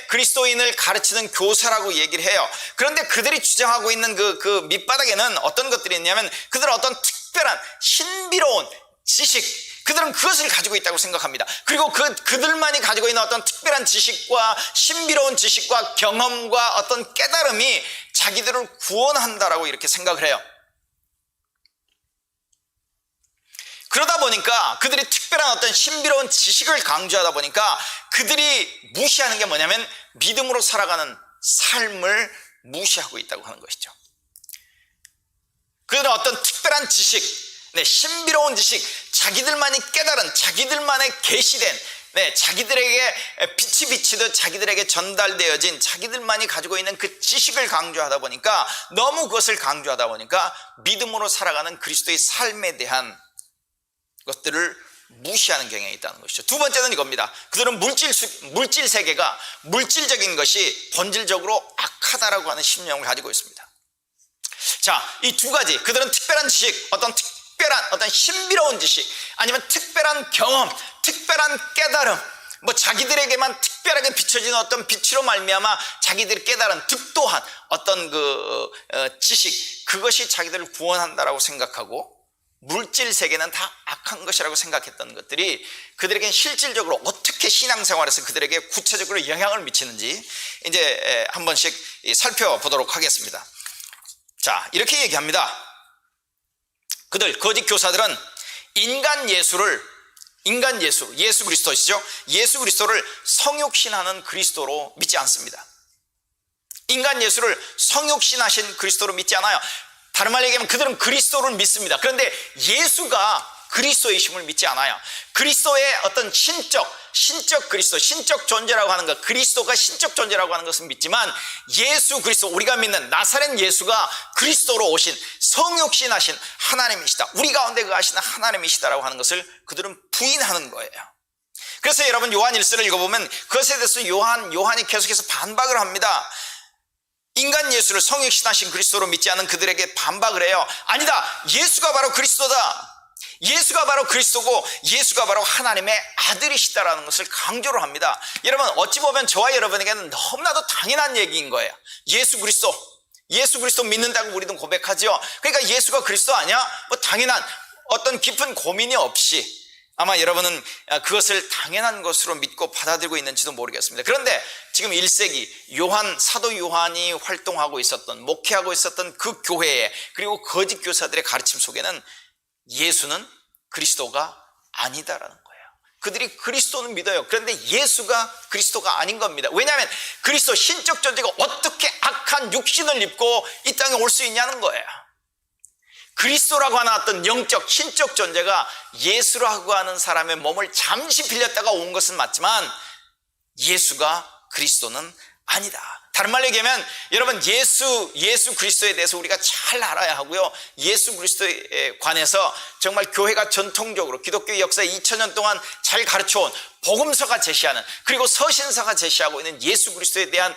그리스도인을 가르치는 교사라고 얘기를 해요. 그런데 그들이 주장하고 있는 그 밑바닥에는 어떤 것들이 있냐면 그들은 어떤 특별한 신비로운 지식, 그들은 그것을 가지고 있다고 생각합니다. 그리고 그들만이 가지고 있는 어떤 특별한 지식과 신비로운 지식과 경험과 어떤 깨달음이 자기들을 구원한다라고 이렇게 생각을 해요. 그러다 보니까 그들이 특별한 어떤 신비로운 지식을 강조하다 보니까 그들이 무시하는 게 뭐냐면 믿음으로 살아가는 삶을 무시하고 있다고 하는 것이죠. 그들은 어떤 특별한 지식, 신비로운 지식, 자기들만이 깨달은, 자기들만의 계시된, 자기들에게 빛이 비치듯 자기들에게 전달되어진 자기들만이 가지고 있는 그 지식을 강조하다 보니까, 너무 그것을 강조하다 보니까 믿음으로 살아가는 그리스도의 삶에 대한 것들을 무시하는 경향이 있다는 것이죠. 두 번째는 이겁니다. 그들은 물질 세계가, 물질적인 것이 본질적으로 악하다라고 하는 신념을 가지고 있습니다. 자, 이 두 가지, 그들은 특별한 지식, 어떤 신비로운 지식, 아니면 특별한 경험, 특별한 깨달음, 자기들에게만 특별하게 비춰지는 어떤 빛으로 말미암아 자기들이 깨달은 득도한 어떤 지식, 그것이 자기들을 구원한다라고 생각하고, 물질 세계는 다 악한 것이라고 생각했던 것들이 그들에겐 실질적으로 어떻게 신앙생활에서 그들에게 구체적으로 영향을 미치는지 이제 한 번씩 살펴보도록 하겠습니다. 자, 이렇게 얘기합니다. 거짓 교사들은 예수 그리스도시죠. 예수 그리스도를 성육신하는 그리스도로 믿지 않습니다. 인간 예수를 성육신하신 그리스도로 믿지 않아요. 다른 말로 얘기하면 그들은 그리스도를 믿습니다. 그런데 예수가 그리스도이심을 믿지 않아요. 그리스도의 어떤 신적 그리스도, 신적 존재라고 하는 것, 그리스도가 신적 존재라고 하는 것은 믿지만, 예수 그리스도, 우리가 믿는 나사렛 예수가 그리스도로 오신 성육신하신 하나님이시다, 우리 가운데 거하시는 하나님이시다라고 하는 것을 그들은 부인하는 거예요. 그래서 여러분 요한 1서를 읽어보면 그것에 대해서 요한이 계속해서 반박을 합니다. 인간 예수를 성육신하신 그리스도로 믿지 않은 그들에게 반박을 해요. 아니다, 예수가 바로 그리스도다. 예수가 바로 그리스도고 예수가 바로 하나님의 아들이시다라는 것을 강조를 합니다. 여러분, 어찌 보면 저와 여러분에게는 너무나도 당연한 얘기인 거예요. 예수 그리스도 믿는다고 우리도 고백하죠. 그러니까 예수가 그리스도 아니야? 뭐 당연한 어떤 깊은 고민이 없이 아마 여러분은 그것을 당연한 것으로 믿고 받아들이고 있는지도 모르겠습니다. 그런데 지금 1세기 사도 요한이 활동하고 있었던, 목회하고 있었던 그 교회에, 그리고 거짓 교사들의 가르침 속에는 예수는 그리스도가 아니다라는 거예요. 그들이 그리스도는 믿어요. 그런데 예수가 그리스도가 아닌 겁니다. 왜냐하면 그리스도 신적 존재가 어떻게 악한 육신을 입고 이 땅에 올 수 있냐는 거예요. 그리스도라고 하는 어떤 영적 신적 존재가 예수라고 하는 사람의 몸을 잠시 빌렸다가 온 것은 맞지만 예수가 그리스도는 아니다. 다른 말로 얘기하면 여러분, 예수 그리스도에 대해서 우리가 잘 알아야 하고요. 예수 그리스도에 관해서 정말 교회가 전통적으로 기독교 역사 2000년 동안 잘 가르쳐온 복음서가 제시하는, 그리고 서신서가 제시하고 있는 예수 그리스도에 대한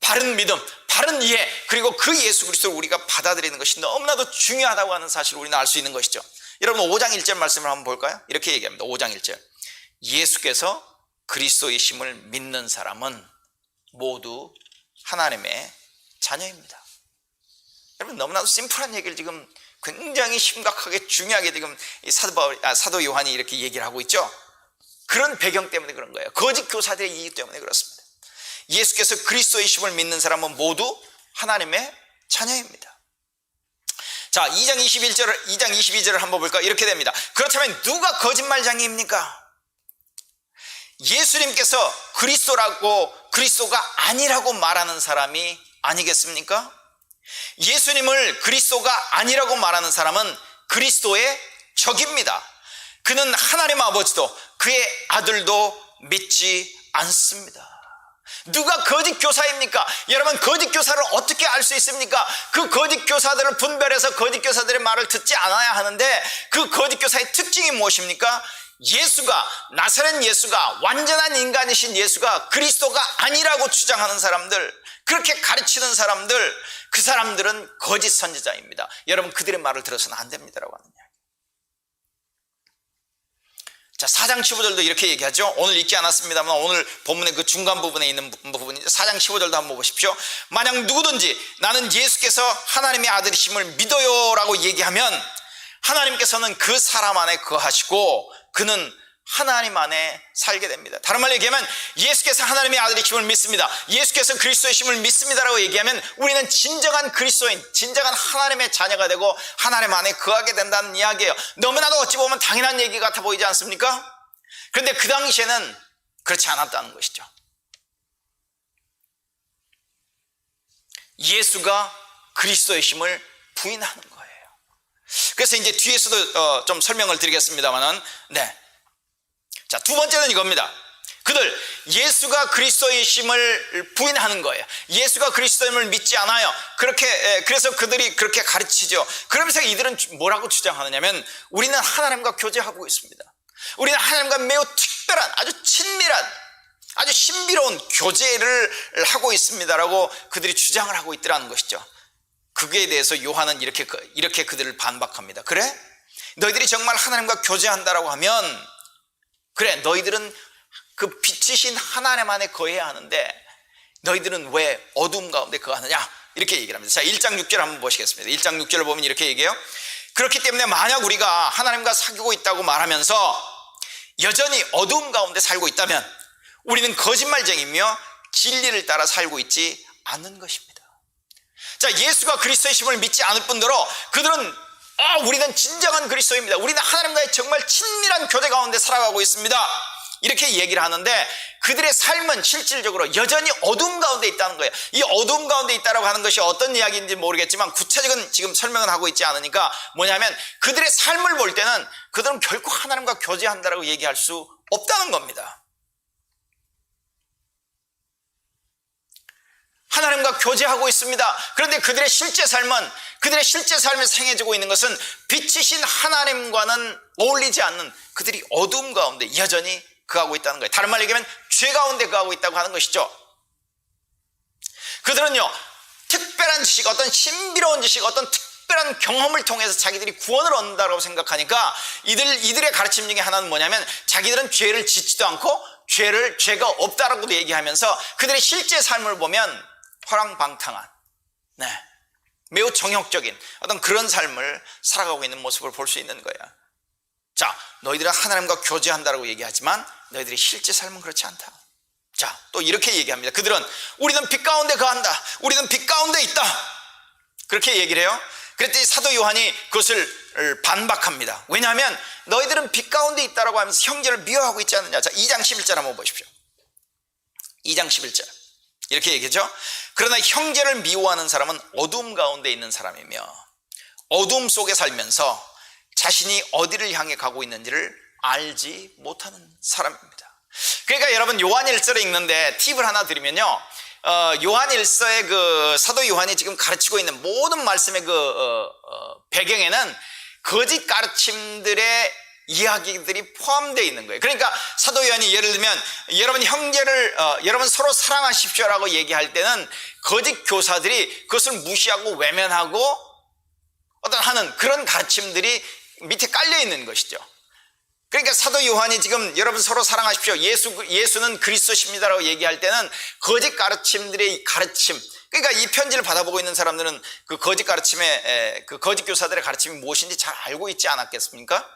바른 믿음, 바른 이해, 그리고 그 예수 그리스도를 우리가 받아들이는 것이 너무나도 중요하다고 하는 사실을 우리는 알 수 있는 것이죠. 여러분, 5장 1절 말씀을 한번 볼까요? 이렇게 얘기합니다. 5장 1절. 예수께서 그리스도이심을 믿는 사람은 모두 하나님의 자녀입니다. 여러분, 너무나도 심플한 얘기를 지금 굉장히 심각하게 중요하게 지금 사도 요한이 이렇게 얘기를 하고 있죠. 그런 배경 때문에 그런 거예요. 거짓 교사들의 이유 때문에 그렇습니다. 예수께서 그리스도이심을 믿는 사람은 모두 하나님의 자녀입니다. 자, 2장 22절을 한번 볼까요? 이렇게 됩니다. 그렇다면 누가 거짓말쟁이입니까? 예수님께서 그리스도가 아니라고 말하는 사람이 아니겠습니까? 예수님을 그리스도가 아니라고 말하는 사람은 그리스도의 적입니다. 그는 하나님 아버지도 그의 아들도 믿지 않습니다. 누가 거짓 교사입니까? 여러분, 거짓 교사를 어떻게 알 수 있습니까? 그 거짓 교사들을 분별해서 거짓 교사들의 말을 듣지 않아야 하는데, 그 거짓 교사의 특징이 무엇입니까? 나사렛 예수가, 완전한 인간이신 예수가 그리스도가 아니라고 주장하는 사람들, 그렇게 가르치는 사람들, 그 사람들은 거짓 선지자입니다. 여러분, 그들의 말을 들어서는 안 됩니다라고 하는 이야기. 자, 4장 15절도 이렇게 얘기하죠. 오늘 읽지 않았습니다만 오늘 본문의 그 중간 부분에 있는 부분이죠. 4장 15절도 한번 보십시오. 만약 누구든지 나는 예수께서 하나님의 아들이심을 믿어요 라고 얘기하면 하나님께서는 그 사람 안에 거하시고 그는 하나님 안에 살게 됩니다. 다른 말로 얘기하면 예수께서 하나님의 아들이심을 믿습니다, 예수께서 그리스도이심을 믿습니다라고 얘기하면 우리는 진정한 그리스도인, 진정한 하나님의 자녀가 되고 하나님 안에 거하게 된다는 이야기예요. 너무나도 어찌 보면 당연한 얘기 같아 보이지 않습니까? 그런데 그 당시에는 그렇지 않았다는 것이죠. 예수가 그리스도이심을 부인하는 거예요. 그래서 이제 뒤에서도 좀 설명을 드리겠습니다만은, 자, 두 번째는 이겁니다. 그들 예수가 그리스도이심을 부인하는 거예요. 예수가 그리스도임을 믿지 않아요. 그래서 그들이 그렇게 가르치죠. 그러면서 이들은 뭐라고 주장하느냐면, 우리는 하나님과 교제하고 있습니다, 우리는 하나님과 매우 특별한, 아주 친밀한, 아주 신비로운 교제를 하고 있습니다라고 그들이 주장을 하고 있더라는 것이죠. 그에 대해서 요한은 이렇게 그들을 반박합니다. 그래? 너희들이 정말 하나님과 교제한다라고 하면, 그래, 너희들은 그 빛이신 하나님 안에 거해야 하는데 너희들은 왜 어둠 가운데 거하느냐? 이렇게 얘기를 합니다. 자, 1장 6절 한번 보시겠습니다. 1장 6절을 보면 이렇게 얘기해요. 그렇기 때문에 만약 우리가 하나님과 사귀고 있다고 말하면서 여전히 어둠 가운데 살고 있다면 우리는 거짓말쟁이며 진리를 따라 살고 있지 않는 것입니다. 자, 예수가 그리스도이심을 믿지 않을 뿐더러 그들은 우리는 진정한 그리스도입니다, 우리는 하나님과의 정말 친밀한 교제 가운데 살아가고 있습니다, 이렇게 얘기를 하는데 그들의 삶은 실질적으로 여전히 어둠 가운데 있다는 거예요. 이 어둠 가운데 있다라고 하는 것이 어떤 이야기인지 모르겠지만 구체적인 지금 설명은 하고 있지 않으니까 뭐냐면, 그들의 삶을 볼 때는 그들은 결코 하나님과 교제한다라고 얘기할 수 없다는 겁니다. 하나님과 교제하고 있습니다. 그런데 그들의 실제 삶에 생해지고 있는 것은 빛이신 하나님과는 어울리지 않는, 그들이 어둠 가운데 여전히 거하고 있다는 거예요. 다른 말로 얘기하면 죄 가운데 거하고 있다고 하는 것이죠. 그들은요, 특별한 지식, 어떤 신비로운 지식, 어떤 특별한 경험을 통해서 자기들이 구원을 얻는다고 생각하니까 이들의 가르침 중에 하나는 뭐냐면 자기들은 죄를 짓지도 않고 죄가 없다라고도 얘기하면서 그들의 실제 삶을 보면 화랑방탕한, 네, 매우 정욕적인 어떤 그런 삶을 살아가고 있는 모습을 볼 수 있는 거야. 자, 너희들은 하나님과 교제한다라고 얘기하지만 너희들의 실제 삶은 그렇지 않다. 자, 또 이렇게 얘기합니다. 그들은 우리는 빛 가운데 거한다, 우리는 빛 가운데 있다, 그렇게 얘기를 해요. 그랬더니 사도 요한이 그것을 반박합니다. 왜냐하면 너희들은 빛 가운데 있다라고 하면서 형제를 미워하고 있지 않느냐. 자, 2장 11절 한번 보십시오. 2장 11절 이렇게 얘기하죠. 그러나 형제를 미워하는 사람은 어둠 가운데 있는 사람이며 어둠 속에 살면서 자신이 어디를 향해 가고 있는지를 알지 못하는 사람입니다. 그러니까 여러분, 요한 1서를 읽는데 팁을 하나 드리면요, 요한 1서의 그 사도 요한이 지금 가르치고 있는 모든 말씀의 배경에는 거짓 가르침들의 이야기들이 포함되어 있는 거예요. 그러니까 사도 요한이 예를 들면 여러분 서로 사랑하십시오라고 얘기할 때는 거짓 교사들이 그것을 무시하고 외면하고 하는 그런 가르침들이 밑에 깔려 있는 것이죠. 그러니까 사도 요한이 지금 여러분 서로 사랑하십시오, 예수는 그리스도십니다라고 얘기할 때는 거짓 가르침들의 가르침, 그러니까 이 편지를 받아보고 있는 사람들은 그 거짓 가르침의 그 거짓 교사들의 가르침이 무엇인지 잘 알고 있지 않았겠습니까?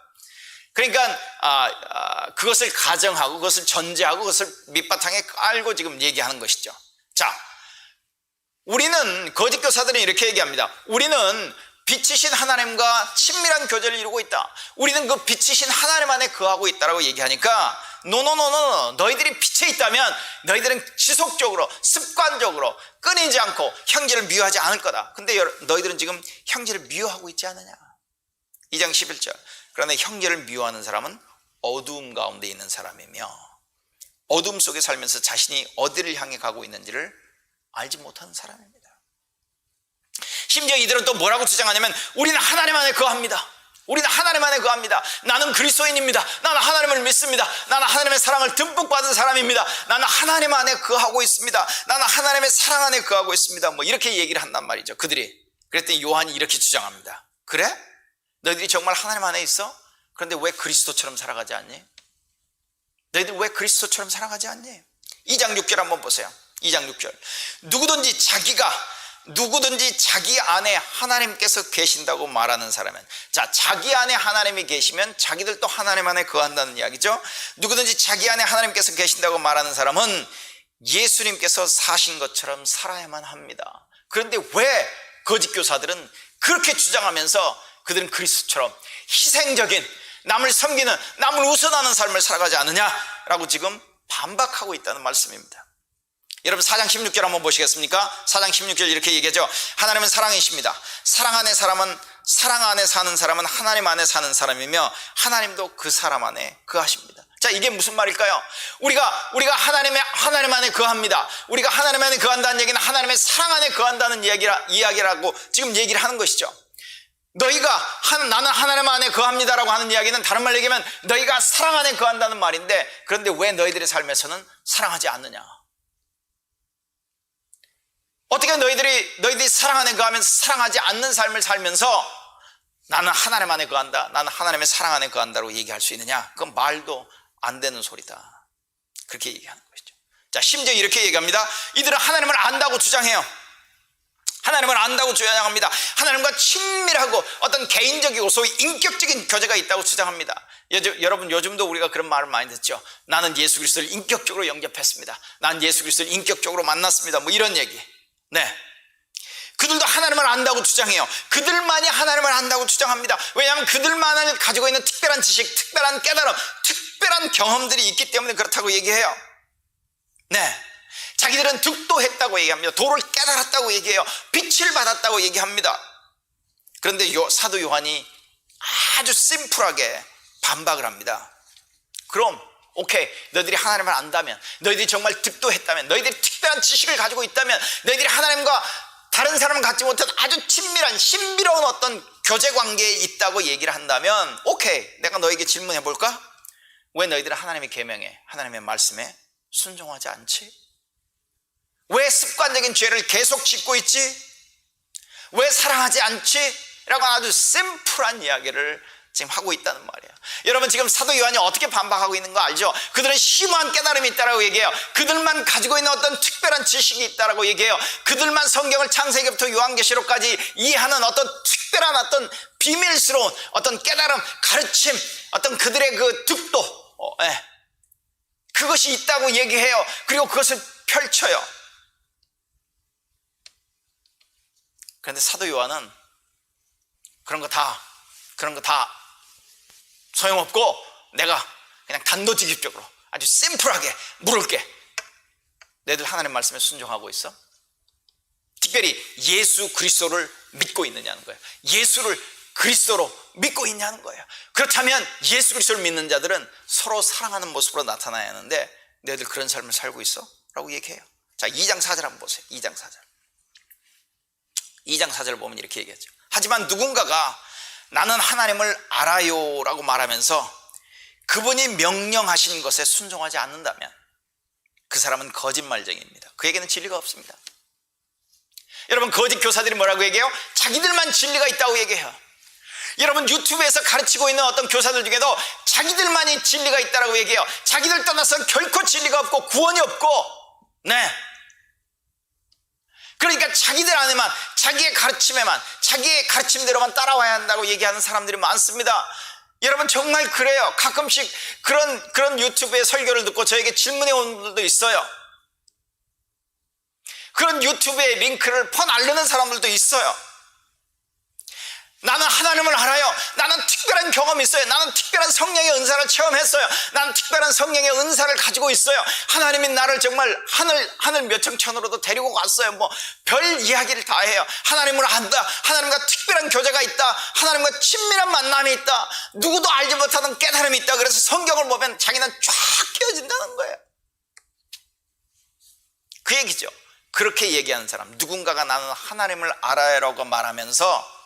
그러니까 그것을 가정하고 그것을 전제하고 그것을 밑바탕에 깔고 지금 얘기하는 것이죠. 자, 우리는 거짓 교사들은 이렇게 얘기합니다. 우리는 빛이신 하나님과 친밀한 교제를 이루고 있다, 우리는 그 빛이신 하나님 안에 거하고 있다라고 얘기하니까 노노노노, 너희들이 빛에 있다면 너희들은 지속적으로 습관적으로 끊이지 않고 형제를 미워하지 않을 거다. 근데 너희들은 지금 형제를 미워하고 있지 않느냐. 2장 11절 그러나 형제를 미워하는 사람은 어두움 가운데 있는 사람이며 어둠 속에 살면서 자신이 어디를 향해 가고 있는지를 알지 못하는 사람입니다. 심지어 이들은 또 뭐라고 주장하냐면 우리는 하나님 안에 거합니다, 우리는 하나님 안에 거합니다, 나는 그리스도인입니다, 나는 하나님을 믿습니다, 나는 하나님의 사랑을 듬뿍 받은 사람입니다, 나는 하나님 안에 거하고 있습니다, 나는 하나님의 사랑 안에 거하고 있습니다, 뭐 이렇게 얘기를 한단 말이죠, 그들이. 그랬더니 요한이 이렇게 주장합니다. 그래? 너희들이 정말 하나님 안에 있어? 그런데 왜 그리스도처럼 살아가지 않니? 너희들 왜 그리스도처럼 살아가지 않니? 2장 6절 한번 보세요. 2장 6절 누구든지 자기 안에 하나님께서 계신다고 말하는 사람은, 자, 자기 안에 하나님이 계시면 자기들도 하나님 안에 거한다는 이야기죠. 누구든지 자기 안에 하나님께서 계신다고 말하는 사람은 예수님께서 사신 것처럼 살아야만 합니다. 그런데 왜 거짓 교사들은 그렇게 주장하면서 그들은 그리스도처럼 희생적인, 남을 섬기는, 남을 우선하는 삶을 살아가지 않느냐라고 지금 반박하고 있다는 말씀입니다. 여러분 4장 16절 한번 보시겠습니까? 4장 16절 이렇게 얘기하죠. 하나님은 사랑이십니다. 사랑 안에 사는 사람은 하나님 안에 사는 사람이며 하나님도 그 사람 안에 거하십니다. 자, 이게 무슨 말일까요? 우리가 하나님 안에 거합니다. 우리가 하나님 안에 거한다는 얘기는 하나님의 사랑 안에 거한다는 이야기라고 지금 얘기를 하는 것이죠. 나는 하나님 안에 거합니다라고 하는 이야기는 다른 말로 얘기하면 너희가 사랑 안에 거한다는 말인데, 그런데 왜 너희들의 삶에서는 사랑하지 않느냐? 어떻게 너희들이 사랑 안에 거하면서 사랑하지 않는 삶을 살면서 나는 하나님 안에 거한다, 나는 하나님의 사랑 안에 거한다고 얘기할 수 있느냐? 그건 말도 안 되는 소리다, 그렇게 얘기하는 것이죠. 자, 심지어 이렇게 얘기합니다. 이들은 하나님을 안다고 주장해요. 하나님을 안다고 주장합니다. 하나님과 친밀하고 어떤 개인적이고 소위 인격적인 교제가 있다고 주장합니다. 여러분 요즘도 우리가 그런 말을 많이 듣죠. 나는 예수 그리스도를 인격적으로 영접했습니다, 난 예수 그리스도를 인격적으로 만났습니다, 뭐 이런 얘기. 네, 그들도 하나님을 안다고 주장해요. 그들만이 하나님을 안다고 주장합니다. 왜냐하면 그들만을 가지고 있는 특별한 지식, 특별한 깨달음, 특별한 경험들이 있기 때문에 그렇다고 얘기해요. 네, 자기들은 득도했다고 얘기합니다. 도를 깨달았다고 얘기해요. 빛을 받았다고 얘기합니다. 그런데 사도 요한이 아주 심플하게 반박을 합니다. 그럼 오케이, 너희들이 하나님을 안다면, 너희들이 정말 득도했다면, 너희들이 특별한 지식을 가지고 있다면, 너희들이 하나님과 다른 사람은 갖지 못한 아주 친밀한 신비로운 어떤 교제 관계에 있다고 얘기를 한다면 오케이, 내가 너에게 질문해 볼까? 왜 너희들은 하나님의 계명에, 하나님의 말씀에 순종하지 않지? 왜 습관적인 죄를 계속 짓고 있지? 왜 사랑하지 않지? 라고 아주 심플한 이야기를 지금 하고 있다는 말이에요. 여러분, 지금 사도 요한이 어떻게 반박하고 있는 거 알죠? 그들은 심오한 깨달음이 있다라고 얘기해요. 그들만 가지고 있는 어떤 특별한 지식이 있다라고 얘기해요. 그들만 성경을 창세기부터 요한계시록까지 이해하는 어떤 특별한 어떤 비밀스러운 어떤 깨달음, 가르침, 어떤 그들의 그 득도, 그것이 있다고 얘기해요. 그리고 그것을 펼쳐요. 그런데 사도 요한은 그런 거 다 소용없고 내가 그냥 단도직입적으로 아주 심플하게 물을게. 너희들 하나님 말씀에 순종하고 있어? 특별히 예수 그리스도를 믿고 있느냐는 거예요. 예수를 그리스도로 믿고 있냐는 거예요. 그렇다면 예수 그리스도를 믿는 자들은 서로 사랑하는 모습으로 나타나야 하는데 너희들 그런 삶을 살고 있어? 라고 얘기해요. 자, 2장 4절 한번 보세요. 2장 4절. 2장 4절을 보면 이렇게 얘기하죠. 하지만 누군가가 나는 하나님을 알아요 라고 말하면서 그분이 명령하신 것에 순종하지 않는다면 그 사람은 거짓말쟁이입니다. 그에게는 진리가 없습니다. 여러분, 거짓 교사들이 뭐라고 얘기해요? 자기들만 진리가 있다고 얘기해요. 여러분, 유튜브에서 가르치고 있는 어떤 교사들 중에도 자기들만이 진리가 있다고 얘기해요. 자기들 떠나서 결코 진리가 없고 구원이 없고, 그러니까 자기들 안에만, 자기의 가르침에만, 자기의 가르침대로만 따라와야 한다고 얘기하는 사람들이 많습니다. 여러분, 정말 그래요. 가끔씩 그런 유튜브의 설교를 듣고 저에게 질문해 온 분들도 있어요. 그런 유튜브의 링크를 퍼날르는 사람들도 있어요. 나는 하나님을 알아요. 나는 특별한 경험이 있어요. 나는 특별한 성령의 은사를 체험했어요. 나는 특별한 성령의 은사를 가지고 있어요. 하나님이 나를 정말 하늘 몇 청천으로도 데리고 갔어요. 뭐 별 이야기를 다 해요. 하나님을 안다. 하나님과 특별한 교제가 있다. 하나님과 친밀한 만남이 있다. 누구도 알지 못하는 깨달음이 있다. 그래서 성경을 보면 자기는 쫙 깨어진다는 거예요. 그 얘기죠. 그렇게 얘기하는 사람, 누군가가 나는 하나님을 알아요라고 말하면서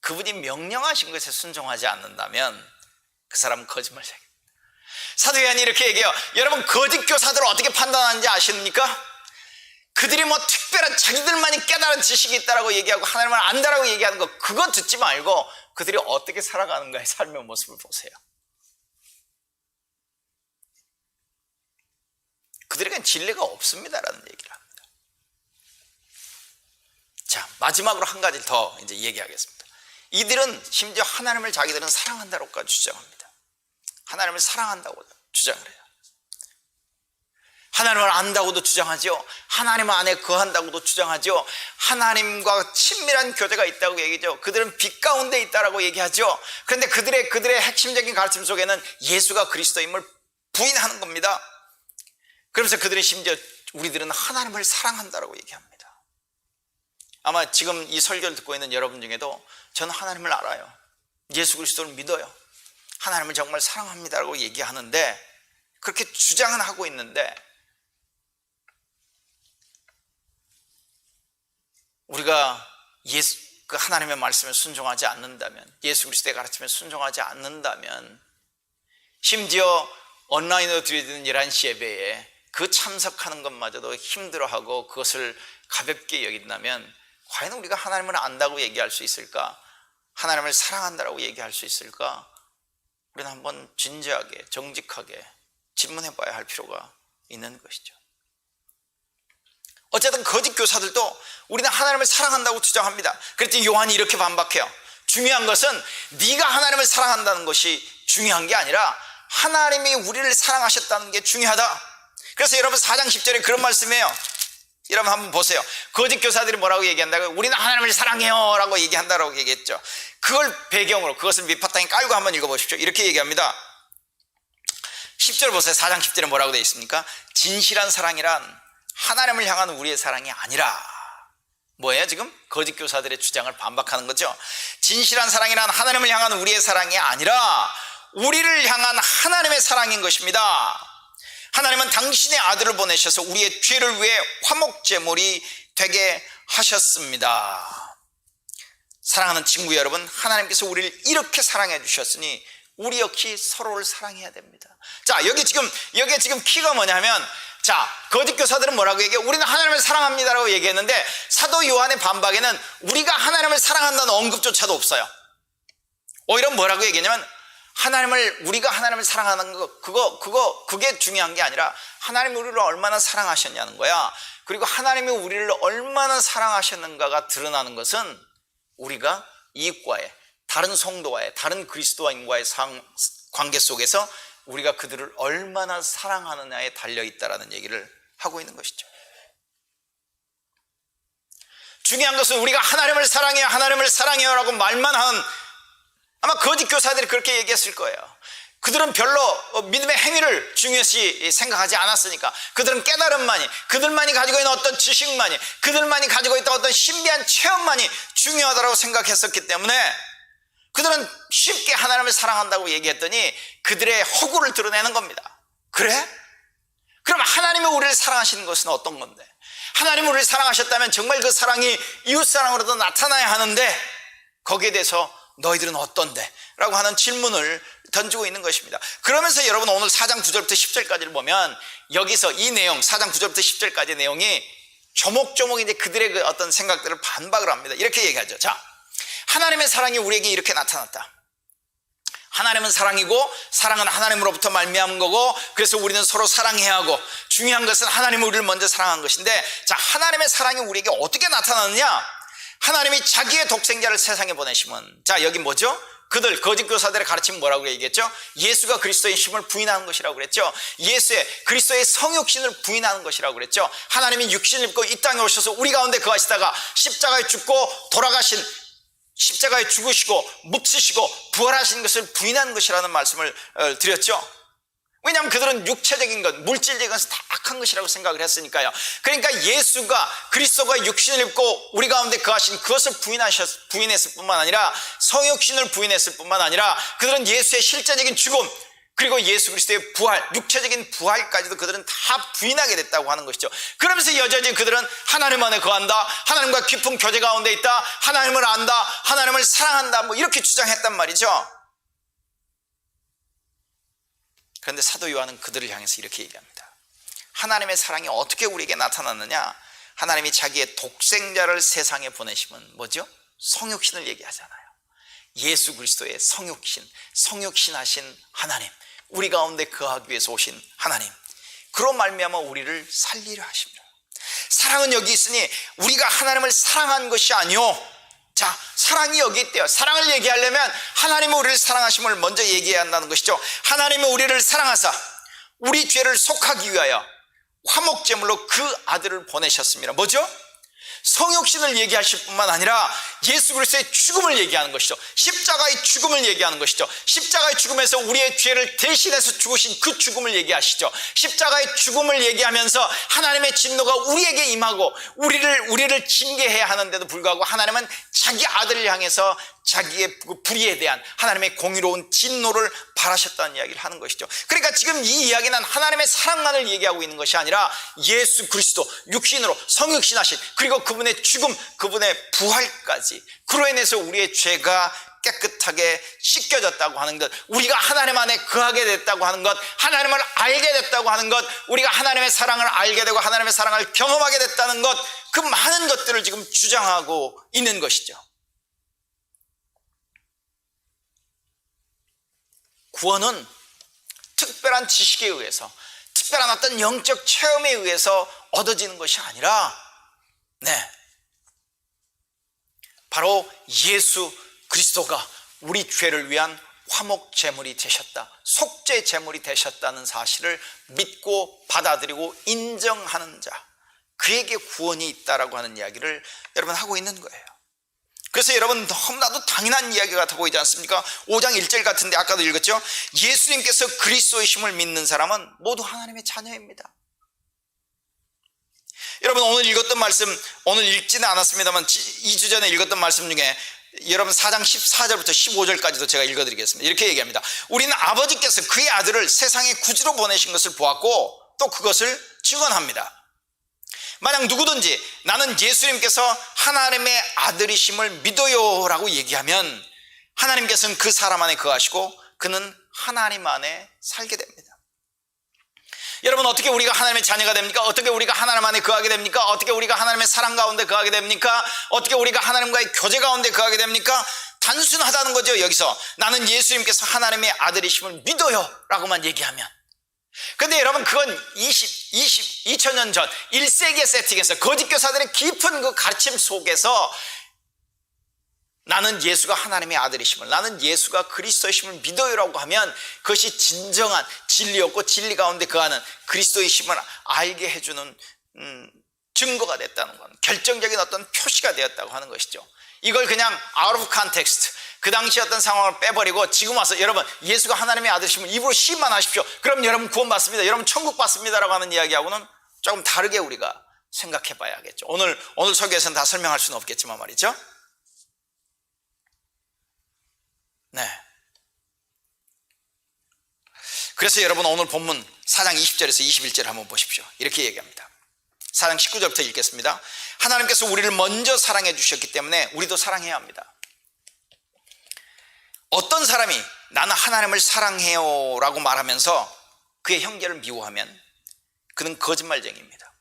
그분이 명령하신 것에 순종하지 않는다면 그 사람은 거짓말쟁이입니다. 사도 요한이 이렇게 얘기해요. 여러분, 거짓 교사들을 어떻게 판단하는지 아십니까? 그들이 뭐 특별한 자기들만이 깨달은 지식이 있다라고 얘기하고 하나님을 안다라고 얘기하는 거, 그거 듣지 말고 그들이 어떻게 살아가는가의 삶의 모습을 보세요. 그들에겐 진리가 없습니다라는 얘기를 합니다. 자, 마지막으로 한 가지 더 이제 얘기하겠습니다. 이들은 심지어 하나님을 자기들은 사랑한다고까지 주장합니다. 하나님을 사랑한다고 주장을 해요. 하나님을 안다고도 주장하죠. 하나님 안에 거한다고도 주장하죠. 하나님과 친밀한 교제가 있다고 얘기죠. 그들은 빛 가운데 있다라고 얘기하죠. 그런데 그들의 핵심적인 가르침 속에는 예수가 그리스도임을 부인하는 겁니다. 그러면서 그들은 심지어 우리들은 하나님을 사랑한다라고 얘기합니다. 아마 지금 이 설교를 듣고 있는 여러분 중에도 저는 하나님을 알아요. 예수 그리스도를 믿어요. 하나님을 정말 사랑합니다라고 얘기하는데, 그렇게 주장은 하고 있는데 우리가 그 하나님의 말씀에 순종하지 않는다면, 예수 그리스도의 가르침에 순종하지 않는다면, 심지어 온라인으로 드리는 11시 예배에 그 참석하는 것마저도 힘들어하고 그것을 가볍게 여긴다면 과연 우리가 하나님을 안다고 얘기할 수 있을까? 하나님을 사랑한다고 얘기할 수 있을까? 우리는 한번 진지하게 정직하게 질문해 봐야 할 필요가 있는 것이죠. 어쨌든 거짓 교사들도 우리는 하나님을 사랑한다고 주장합니다. 그랬더니 요한이 이렇게 반박해요. 중요한 것은 네가 하나님을 사랑한다는 것이 중요한 게 아니라 하나님이 우리를 사랑하셨다는 게 중요하다. 그래서 여러분 4장 10절에 그런 말씀이에요. 여러분 한번 보세요. 거짓 교사들이 뭐라고 얘기한다고요? 우리는 하나님을 사랑해요 라고 얘기한다라고 얘기했죠. 그걸 배경으로, 그것을 밑바탕에 깔고 한번 읽어보십시오. 이렇게 얘기합니다. 10절 보세요. 4장 10절에 뭐라고 되어 있습니까? 진실한 사랑이란 하나님을 향한 우리의 사랑이 아니라, 뭐예요? 지금 거짓 교사들의 주장을 반박하는 거죠. 진실한 사랑이란 하나님을 향한 우리의 사랑이 아니라 우리를 향한 하나님의 사랑인 것입니다. 하나님은 당신의 아들을 보내셔서 우리의 죄를 위해 화목제물이 되게 하셨습니다. 사랑하는 친구 여러분, 하나님께서 우리를 이렇게 사랑해 주셨으니 우리 역시 서로를 사랑해야 됩니다. 자, 여기에 지금 키가 뭐냐면, 자, 거짓 교사들은 뭐라고 얘기해? 우리는 하나님을 사랑합니다라고 얘기했는데 사도 요한의 반박에는 우리가 하나님을 사랑한다는 언급조차도 없어요. 오히려 뭐라고 얘기했냐면 우리가 하나님을 사랑하는 그게 중요한 게 아니라 하나님이 우리를 얼마나 사랑하셨냐는 거야. 그리고 하나님이 우리를 얼마나 사랑하셨는가가 드러나는 것은 우리가 이웃과의, 다른 성도와의, 다른 그리스도인과의 관계 속에서 우리가 그들을 얼마나 사랑하느냐에 달려있다라는 얘기를 하고 있는 것이죠. 중요한 것은 우리가 하나님을 사랑해요, 하나님을 사랑해요 라고 말만 하는, 아마 거짓 교사들이 그렇게 얘기했을 거예요. 그들은 별로 믿음의 행위를 중요시 생각하지 않았으니까, 그들은 깨달음만이, 그들만이 가지고 있는 어떤 지식만이, 그들만이 가지고 있던 어떤 신비한 체험만이 중요하다고 생각했었기 때문에 그들은 쉽게 하나님을 사랑한다고 얘기했더니 그들의 허구를 드러내는 겁니다. 그래? 그럼 하나님이 우리를 사랑하시는 것은 어떤 건데? 하나님이 우리를 사랑하셨다면 정말 그 사랑이 이웃사랑으로도 나타나야 하는데 거기에 대해서 너희들은 어떤데? 라고 하는 질문을 던지고 있는 것입니다. 그러면서 여러분 오늘 4장 9절부터 10절까지를 보면 여기서 이 내용 4장 9절부터 10절까지의 내용이 조목조목 이제 그들의 그 어떤 생각들을 반박을 합니다. 이렇게 얘기하죠. 자, 하나님의 사랑이 우리에게 이렇게 나타났다. 하나님은 사랑이고 사랑은 하나님으로부터 말미암은 거고 그래서 우리는 서로 사랑해야 하고 중요한 것은 하나님이 우리를 먼저 사랑한 것인데 자, 하나님의 사랑이 우리에게 어떻게 나타나느냐? 하나님이 자기의 독생자를 세상에 보내시면 자, 여기 뭐죠? 그들 거짓 교사들의 가르침은 뭐라고 얘기했죠? 예수가 그리스도의 힘을 부인하는 것이라고 그랬죠. 그리스도의 성육신을 부인하는 것이라고 그랬죠. 하나님이 육신을 입고 이 땅에 오셔서 우리 가운데 거하시다가 십자가에 죽고 돌아가신, 십자가에 죽으시고 묻히시고 부활하신 것을 부인하는 것이라는 말씀을 드렸죠. 왜냐하면 그들은 육체적인 것, 물질적인 것은 다 악한 것이라고 생각을 했으니까요. 그러니까 그리스도가 육신을 입고 우리 가운데 거하신 그것을 부인했을 뿐만 아니라 성육신을 부인했을 뿐만 아니라 그들은 예수의 실제적인 죽음 그리고 예수 그리스도의 부활, 육체적인 부활까지도 그들은 다 부인하게 됐다고 하는 것이죠. 그러면서 여전히 그들은 하나님 안에 거한다, 하나님과 깊은 교제 가운데 있다, 하나님을 안다, 하나님을 사랑한다, 뭐 이렇게 주장했단 말이죠. 그런데 사도 요한은 그들을 향해서 이렇게 얘기합니다. 하나님의 사랑이 어떻게 우리에게 나타났느냐? 하나님이 자기의 독생자를 세상에 보내시면 뭐죠? 성육신을 얘기하잖아요. 예수 그리스도의 성육신 하신 하나님, 우리 가운데 거하기 위해서 오신 하나님, 그로 말미암아 우리를 살리려 하십니다. 사랑은 여기 있으니 우리가 하나님을 사랑한 것이 아니요, 자, 사랑이 여기 있대요. 사랑을 얘기하려면 하나님이 우리를 사랑하심을 먼저 얘기해야 한다는 것이죠. 하나님이 우리를 사랑하사 우리 죄를 속하기 위하여 화목제물로 그 아들을 보내셨습니다. 뭐죠? 성육신을 얘기하실 뿐만 아니라 예수 그리스도의 죽음을 얘기하는 것이죠. 십자가의 죽음을 얘기하는 것이죠. 십자가의 죽음에서 우리의 죄를 대신해서 죽으신 그 죽음을 얘기하시죠. 십자가의 죽음을 얘기하면서 하나님의 진노가 우리에게 임하고 우리를 징계해야 하는데도 불구하고 하나님은 자기 아들을 향해서 자기의 불의에 대한 하나님의 공의로운 진노를 바라셨다는 이야기를 하는 것이죠. 그러니까 지금 이 이야기는 하나님의 사랑만을 얘기하고 있는 것이 아니라 예수 그리스도 육신으로 성육신하신 그리고 그분의 죽음, 그분의 부활까지, 그로 인해서 우리의 죄가 깨끗하게 씻겨졌다고 하는 것, 우리가 하나님 안에 거하게 됐다고 하는 것, 하나님을 알게 됐다고 하는 것, 우리가 하나님의 사랑을 알게 되고 하나님의 사랑을 경험하게 됐다는 것, 그 많은 것들을 지금 주장하고 있는 것이죠. 구원은 특별한 지식에 의해서, 특별한 어떤 영적 체험에 의해서 얻어지는 것이 아니라 바로 예수 그리스도가 우리 죄를 위한 화목 제물이 되셨다, 속죄 제물이 되셨다는 사실을 믿고 받아들이고 인정하는 자, 그에게 구원이 있다라고 하는 이야기를 여러분 하고 있는 거예요. 그래서 여러분 너무나도 당연한 이야기 같아 보이지 않습니까? 5장 1절 같은데 아까도 읽었죠? 예수님께서 그리스도의 힘을 믿는 사람은 모두 하나님의 자녀입니다. 여러분 오늘 읽었던 말씀, 오늘 읽지는 않았습니다만 2주 전에 읽었던 말씀 중에 여러분 4장 14절부터 15절까지도 제가 읽어드리겠습니다. 이렇게 얘기합니다. 우리는 아버지께서 그의 아들을 세상에 구주로 보내신 것을 보았고 또 그것을 증언합니다. 만약 누구든지 나는 예수님께서 하나님의 아들이심을 믿어요 라고 얘기하면 하나님께서는 그 사람 안에 거하시고 그는 하나님 안에 살게 됩니다. 여러분, 어떻게 우리가 하나님의 자녀가 됩니까? 어떻게 우리가 하나님 안에 거하게 됩니까? 어떻게 우리가 하나님의 사랑 가운데 거하게 됩니까? 어떻게 우리가 하나님과의 교제 가운데 거하게 됩니까? 단순하다는 거죠. 여기서 나는 예수님께서 하나님의 아들이심을 믿어요 라고만 얘기하면. 근데 여러분, 그건 2000년 전 1세기의 세팅에서 거짓 교사들의 깊은 그 가르침 속에서 나는 예수가 하나님의 아들이심을, 나는 예수가 그리스도이심을 믿어요라고 하면 그것이 진정한 진리였고 진리 가운데 거하는 그리스도이심을 알게 해주는 증거가 됐다는 건, 결정적인 어떤 표시가 되었다고 하는 것이죠. 이걸 그냥 out of context, 그 당시 어떤 상황을 빼버리고 지금 와서 여러분 예수가 하나님의 아들이심을 입으로 시인만 하십시오, 그럼 여러분 구원받습니다, 여러분 천국 받습니다라고 하는 이야기하고는 조금 다르게 우리가 생각해 봐야겠죠. 오늘 설교에서는 다 설명할 수는 없겠지만 말이죠. 네. 그래서 여러분, 오늘 본문 4장 20절에서 21절 한번 보십시오. 이렇게 얘기합니다. 4장 19절부터 읽겠습니다. 하나님께서 우리를 먼저 사랑해 주셨기 때문에 우리도 사랑해야 합니다. 어떤 사람이 나는 하나님을 사랑해요 라고 말하면서 그의 형제를 미워하면 그는 거짓말쟁이입니다.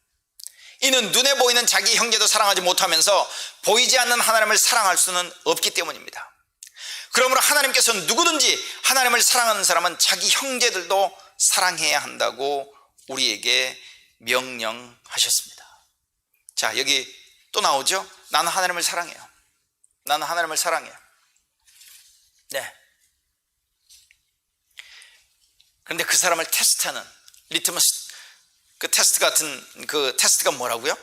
이는 눈에 보이는 자기 형제도 사랑하지 못하면서 보이지 않는 하나님을 사랑할 수는 없기 때문입니다. 그러므로 하나님께서는 누구든지 하나님을 사랑하는 사람은 자기 형제들도 사랑해야 한다고 우리에게 명령하셨습니다. 자, 여기 또 나오죠. 나는 하나님을 사랑해요. 나는 하나님을 사랑해요. 네. 그런데 그 사람을 테스트하는 리트머스 그 테스트 같은 그 테스트가 뭐라고요?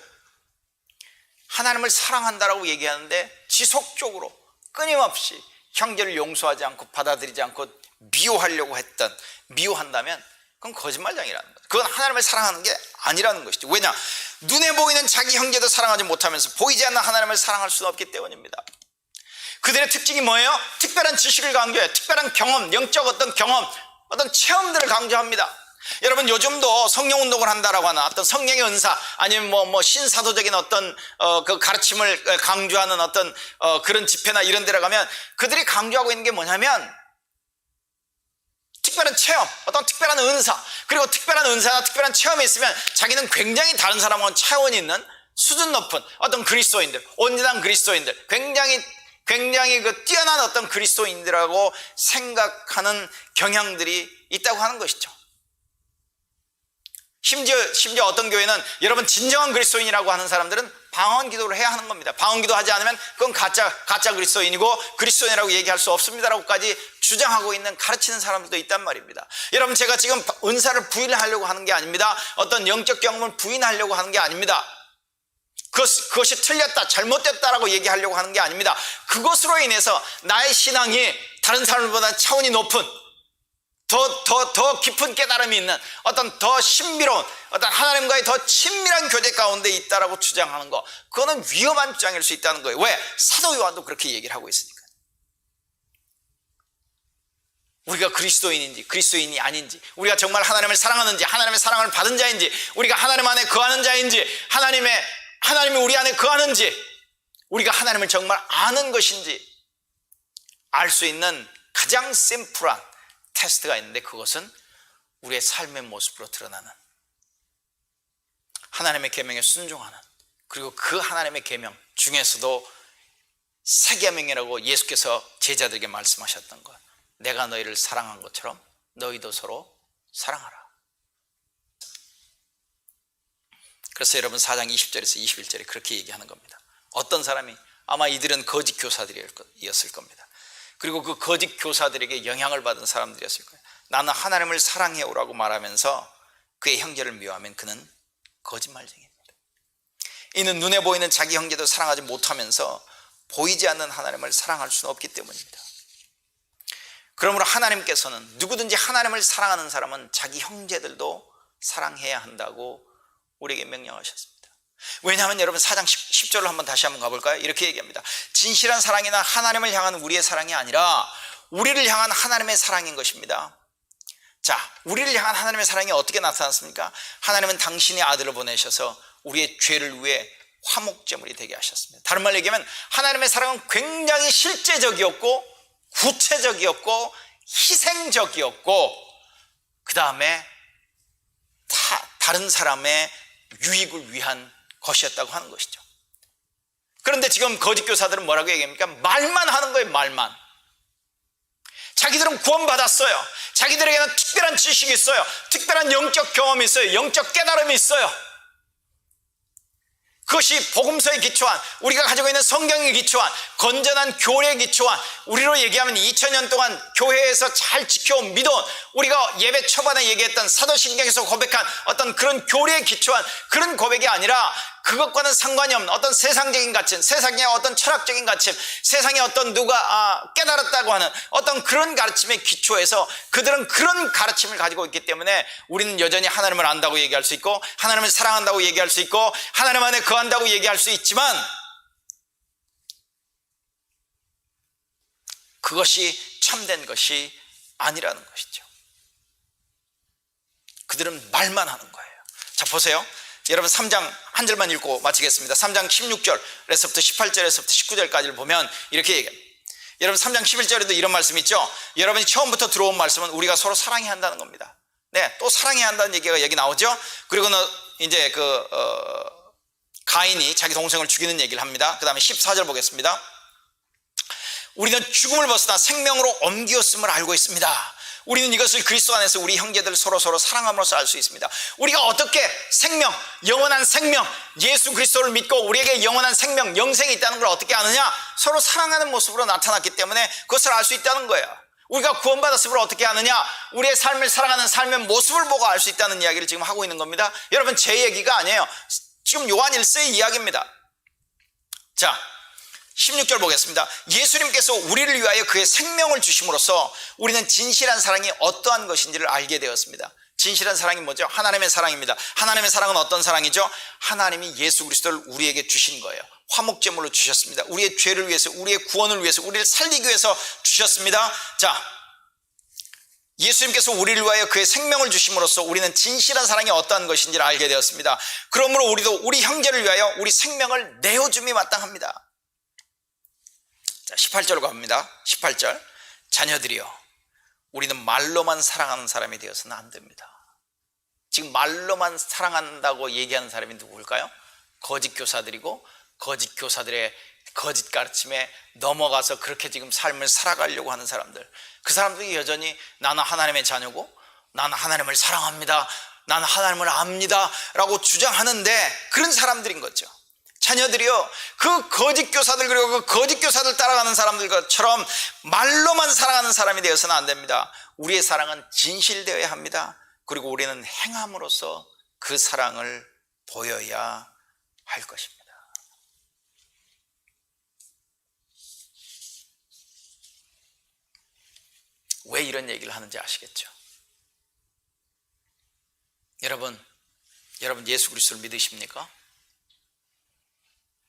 하나님을 사랑한다라고 얘기하는데 지속적으로 끊임없이 형제를 용서하지 않고 받아들이지 않고 미워한다면 그건 거짓말장이라는 거죠. 그건 하나님을 사랑하는 게 아니라는 것이죠. 왜냐? 눈에 보이는 자기 형제도 사랑하지 못하면서 보이지 않는 하나님을 사랑할 수는 없기 때문입니다. 그들의 특징이 뭐예요? 특별한 지식을 강조해요. 특별한 경험, 영적 어떤 경험, 어떤 체험들을 강조합니다. 여러분, 요즘도 성령 운동을 한다라고 하는 어떤 성령의 은사, 아니면 뭐 신사도적인 어떤 그 가르침을 강조하는 어떤 그런 집회나 이런 데로 가면 그들이 강조하고 있는 게 뭐냐면 특별한 체험, 어떤 특별한 은사, 그리고 특별한 은사나 특별한 체험이 있으면 자기는 굉장히 다른 사람과는 차원이 있는 수준 높은 어떤 그리스도인들, 온전한 그리스도인들, 굉장히 그 뛰어난 어떤 그리스도인들이라고 생각하는 경향들이 있다고 하는 것이죠. 심지어 어떤 교회는 여러분 진정한 그리스도인이라고 하는 사람들은 방언 기도를 해야 하는 겁니다. 방언 기도 하지 않으면 그건 가짜 그리스도인이고 그리스도인이라고 얘기할 수 없습니다라고까지 주장하고 있는, 가르치는 사람들도 있단 말입니다. 여러분, 제가 지금 은사를 부인하려고 하는 게 아닙니다. 어떤 영적 경험을 부인하려고 하는 게 아닙니다. 그것이 틀렸다, 잘못됐다라고 얘기하려고 하는 게 아닙니다. 그것으로 인해서 나의 신앙이 다른 사람들보다 차원이 높은 더 깊은 깨달음이 있는 어떤 더 신비로운 어떤 하나님과의 더 친밀한 교제 가운데 있다라고 주장하는 거, 그거는 위험한 주장일 수 있다는 거예요. 왜? 사도 요한도 그렇게 얘기를 하고 있으니까. 우리가 그리스도인인지 그리스도인이 아닌지, 우리가 정말 하나님을 사랑하는지 하나님의 사랑을 받은 자인지, 우리가 하나님 안에 거하는 자인지, 하나님이 우리 안에 거하는지, 우리가 하나님을 정말 아는 것인지 알 수 있는 가장 심플한 테스트가 있는데, 그것은 우리의 삶의 모습으로 드러나는 하나님의 계명에 순종하는, 그리고 그 하나님의 계명 중에서도 새 계명이라고 예수께서 제자들에게 말씀하셨던 것, 내가 너희를 사랑한 것처럼 너희도 서로 사랑하라. 그래서 여러분 4장 20절에서 21절에 그렇게 얘기하는 겁니다. 어떤 사람이, 아마 이들은 거짓 교사들이었을 겁니다. 그리고 그 거짓 교사들에게 영향을 받은 사람들이었을 거예요. 나는 하나님을 사랑해오라고 말하면서 그의 형제를 미워하면 그는 거짓말쟁이입니다. 이는 눈에 보이는 자기 형제도 사랑하지 못하면서 보이지 않는 하나님을 사랑할 수는 없기 때문입니다. 그러므로 하나님께서는 누구든지 하나님을 사랑하는 사람은 자기 형제들도 사랑해야 한다고 우리에게 명령하셨습니다. 왜냐하면 여러분 4장 10절로 다시 한번 가볼까요? 이렇게 얘기합니다. 진실한 사랑이나 하나님을 향한 우리의 사랑이 아니라 우리를 향한 하나님의 사랑인 것입니다. 자, 우리를 향한 하나님의 사랑이 어떻게 나타났습니까? 하나님은 당신의 아들을 보내셔서 우리의 죄를 위해 화목제물이 되게 하셨습니다. 다른 말로 얘기하면 하나님의 사랑은 굉장히 실제적이었고 구체적이었고 희생적이었고, 그 다음에 다른 사람의 유익을 위한 것이었다고 하는 것이죠. 그런데 지금 거짓 교사들은 뭐라고 얘기합니까? 말만 하는 거예요. 말만. 자기들은 구원받았어요. 자기들에게는 특별한 지식이 있어요. 특별한 영적 경험이 있어요. 영적 깨달음이 있어요. 그것이 복음서에 기초한, 우리가 가지고 있는 성경에 기초한, 건전한 교리에 기초한, 우리로 얘기하면 2000년 동안 교회에서 잘 지켜온, 믿어온, 우리가 예배 초반에 얘기했던 사도신경에서 고백한 어떤 그런 교리에 기초한 그런 고백이 아니라, 그것과는 상관이 없는 어떤 세상적인 가침, 세상의 어떤 철학적인 가침, 세상에 어떤 누가 깨달았다고 하는 어떤 그런 가르침에 기초해서 그들은 그런 가르침을 가지고 있기 때문에 우리는 여전히 하나님을 안다고 얘기할 수 있고, 하나님을 사랑한다고 얘기할 수 있고, 하나님 안에 거한다고 얘기할 수 있지만, 그것이 참된 것이 아니라는 것이죠. 그들은 말만 하는 거예요. 자, 보세요. 여러분 3장 한 절만 읽고 마치겠습니다. 3장 16절에서부터 18절에서부터 19절까지를 보면 이렇게 얘기합니다. 여러분 3장 11절에도 이런 말씀이 있죠. 여러분이 처음부터 들어온 말씀은 우리가 서로 사랑해야 한다는 겁니다. 네, 또 사랑해야 한다는 얘기가 여기 나오죠. 그리고는 이제 가인이 자기 동생을 죽이는 얘기를 합니다. 그 다음에 14절 보겠습니다. 우리는 죽음을 벗어나 생명으로 옮기었음을 알고 있습니다. 우리는 이것을 그리스도 안에서 우리 형제들 서로 사랑함으로써 알 수 있습니다. 우리가 어떻게 생명, 영원한 생명, 예수 그리스도를 믿고 우리에게 영원한 생명, 영생이 있다는 걸 어떻게 아느냐? 서로 사랑하는 모습으로 나타났기 때문에 그것을 알 수 있다는 거예요. 우리가 구원받았음을 어떻게 아느냐? 우리의 삶을 살아가는 삶의 모습을 보고 알 수 있다는 이야기를 지금 하고 있는 겁니다. 여러분, 제 얘기가 아니에요. 지금 요한 1서의 이야기입니다. 자, 16절 보겠습니다. 예수님께서 우리를 위하여 그의 생명을 주심으로써 우리는 진실한 사랑이 어떠한 것인지를 알게 되었습니다. 진실한 사랑이 뭐죠? 하나님의 사랑입니다. 하나님의 사랑은 어떤 사랑이죠? 하나님이 예수 그리스도를 우리에게 주신 거예요. 화목제물로 주셨습니다. 우리의 죄를 위해서, 우리의 구원을 위해서, 우리를 살리기 위해서 주셨습니다. 자, 예수님께서 우리를 위하여 그의 생명을 주심으로써 우리는 진실한 사랑이 어떠한 것인지를 알게 되었습니다. 그러므로 우리도 우리 형제를 위하여 우리 생명을 내어줌이 마땅합니다. 자, 18절로 갑니다. 18절. 자녀들이여, 우리는 말로만 사랑하는 사람이 되어서는 안 됩니다. 지금 말로만 사랑한다고 얘기하는 사람이 누구일까요? 거짓 교사들이고, 거짓 교사들의 거짓 가르침에 넘어가서 그렇게 지금 삶을 살아가려고 하는 사람들. 그 사람들이 여전히 나는 하나님의 자녀고, 나는 하나님을 사랑합니다, 나는 하나님을 압니다 라고 주장하는데, 그런 사람들인 거죠. 자녀들이요, 그 거짓 교사들, 그리고 그 거짓 교사들 따라가는 사람들처럼 말로만 사랑하는 사람이 되어서는 안 됩니다. 우리의 사랑은 진실되어야 합니다. 그리고 우리는 행함으로써 그 사랑을 보여야 할 것입니다. 왜 이런 얘기를 하는지 아시겠죠? 여러분 예수 그리스도를 믿으십니까?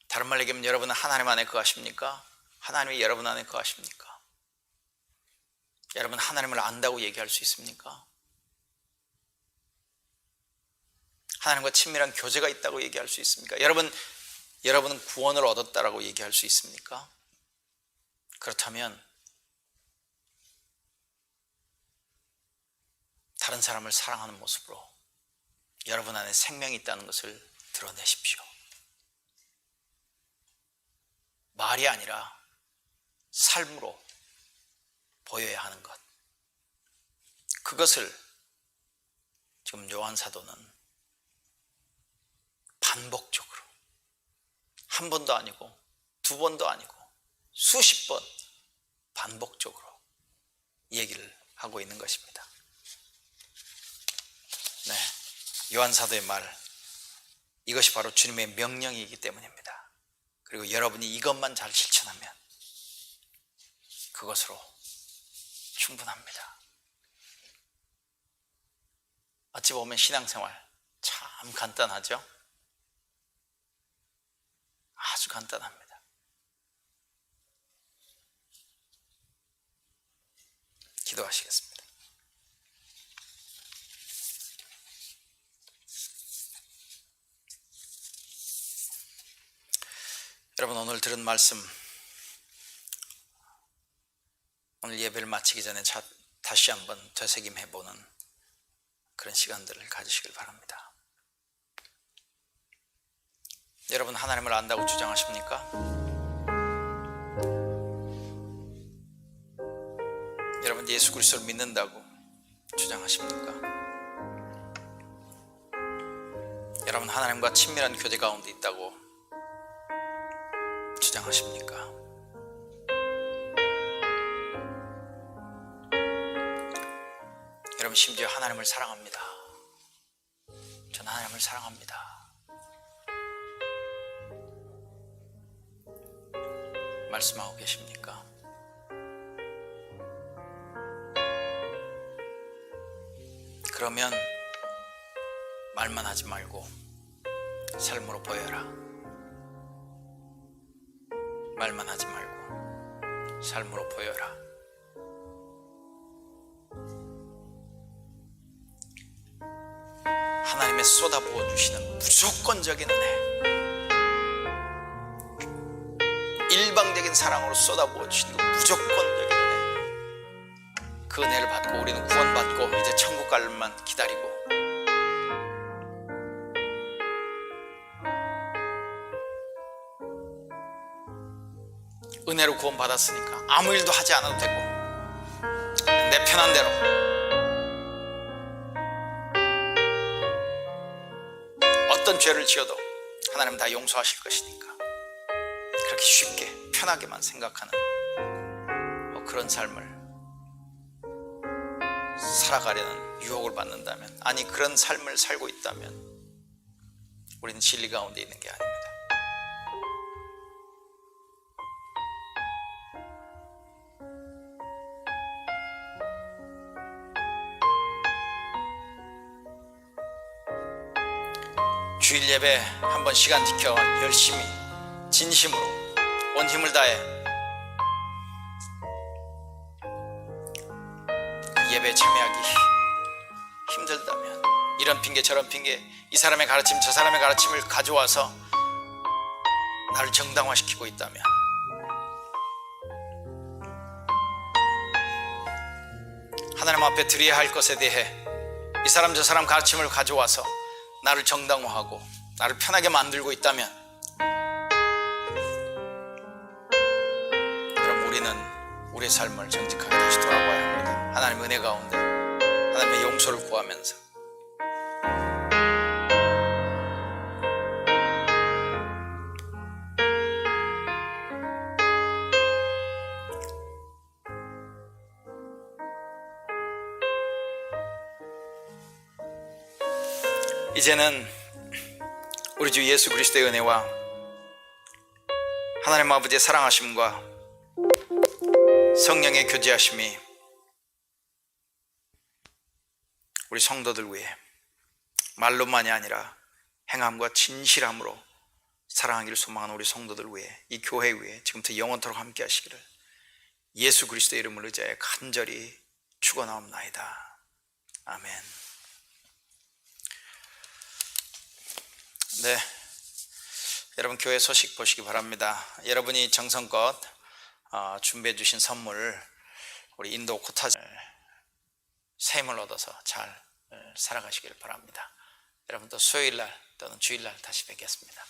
다른 말로 얘기하면 여러분은 하나님 안에 거하십니까? 하나님이 여러분 안에 거하십니까? 여러분 하나님을 안다고 얘기할 수 있습니까? 하나님과 친밀한 교제가 있다고 얘기할 수 있습니까? 여러분은 구원을 얻었다라고 얘기할 수 있습니까? 그렇다면 다른 사람을 사랑하는 모습으로 여러분 안에 생명이 있다는 것을 드러내십시오. 말이 아니라 삶으로 보여야 하는 것, 그것을 지금 요한 사도는 반복적으로, 한 번도 아니고 두 번도 아니고 수십 번 반복적으로 얘기를 하고 있는 것입니다. 네, 요한 사도의 말, 이것이 바로 주님의 명령이기 때문입니다. 그리고 여러분이 이것만 잘 실천하면 그것으로 충분합니다. 어찌 보면 신앙생활 참 간단하죠? 아주 간단합니다. 기도하시겠습니다. 여러분, 오늘 들은 말씀, 오늘 예배를 마치기 전에 다시 한번 되새김해보는 그런 시간들을 가지시길 바랍니다. 여러분 하나님을 안다고 주장하십니까? 여러분 예수 그리스도를 믿는다고 주장하십니까? 여러분 하나님과 친밀한 교제 가운데 있다고 주장하십니까? 여러분 심지어 하나님을 사랑합니다. 저는 하나님을 사랑합니다. 말씀하고 계십니까? 그러면 말만 하지 말고 삶으로 보여라. 말만 하지 말고 삶으로 보여라. 하나님의 쏟아부어 주시는 무조건적인 은혜, 일방적인 사랑으로 쏟아부어 주시는 그 무조건적인 은혜, 그 은혜를 받고 우리는 구원받고 이제 천국 갈 일만 기다리고 은혜로 구원받았으니까 아무 일도 하지 않아도 되고 내 편한 대로 어떤 죄를 지어도 하나님은 다 용서하실 것이니까 그렇게 쉽게 편하게만 생각하는 그런 삶을 살아가려는 유혹을 받는다면, 아니 그런 삶을 살고 있다면 우리는 진리 가운데 있는 게 아닙니다. 주일 예배 한번 시간 지켜 열심히 진심으로 온 힘을 다해 그 예배에 참여하기 힘들다면, 이런 핑계 저런 핑계, 이 사람의 가르침 저 사람의 가르침을 가져와서 나를 정당화시키고 있다면, 하나님 앞에 드려야 할 것에 대해 이 사람 저 사람 가르침을 가져와서 나를 정당화하고 나를 편하게 만들고 있다면, 그럼 우리는 우리의 삶을 정직하게 다시 돌아봐야 합니다. 하나님의 은혜 가운데 하나님의 용서를 구하면서 이제는 우리 주 예수 그리스도의 은혜와 하나님 아버지의 사랑하심과 성령의 교제하심이 우리 성도들 위해 말로만이 아니라 행함과 진실함으로 사랑하기를 소망하는 우리 성도들 위해, 이 교회 위에 지금부터 영원토록 함께 하시기를 예수 그리스도의 이름을 의지하여 간절히 축원하옵나이다. 아멘. 네, 여러분 교회 소식 보시기 바랍니다. 여러분이 정성껏 준비해 주신 선물, 우리 인도 코타주 새 힘을 얻어서 잘 살아가시길 바랍니다. 여러분 또 수요일날 또는 주일날 다시 뵙겠습니다.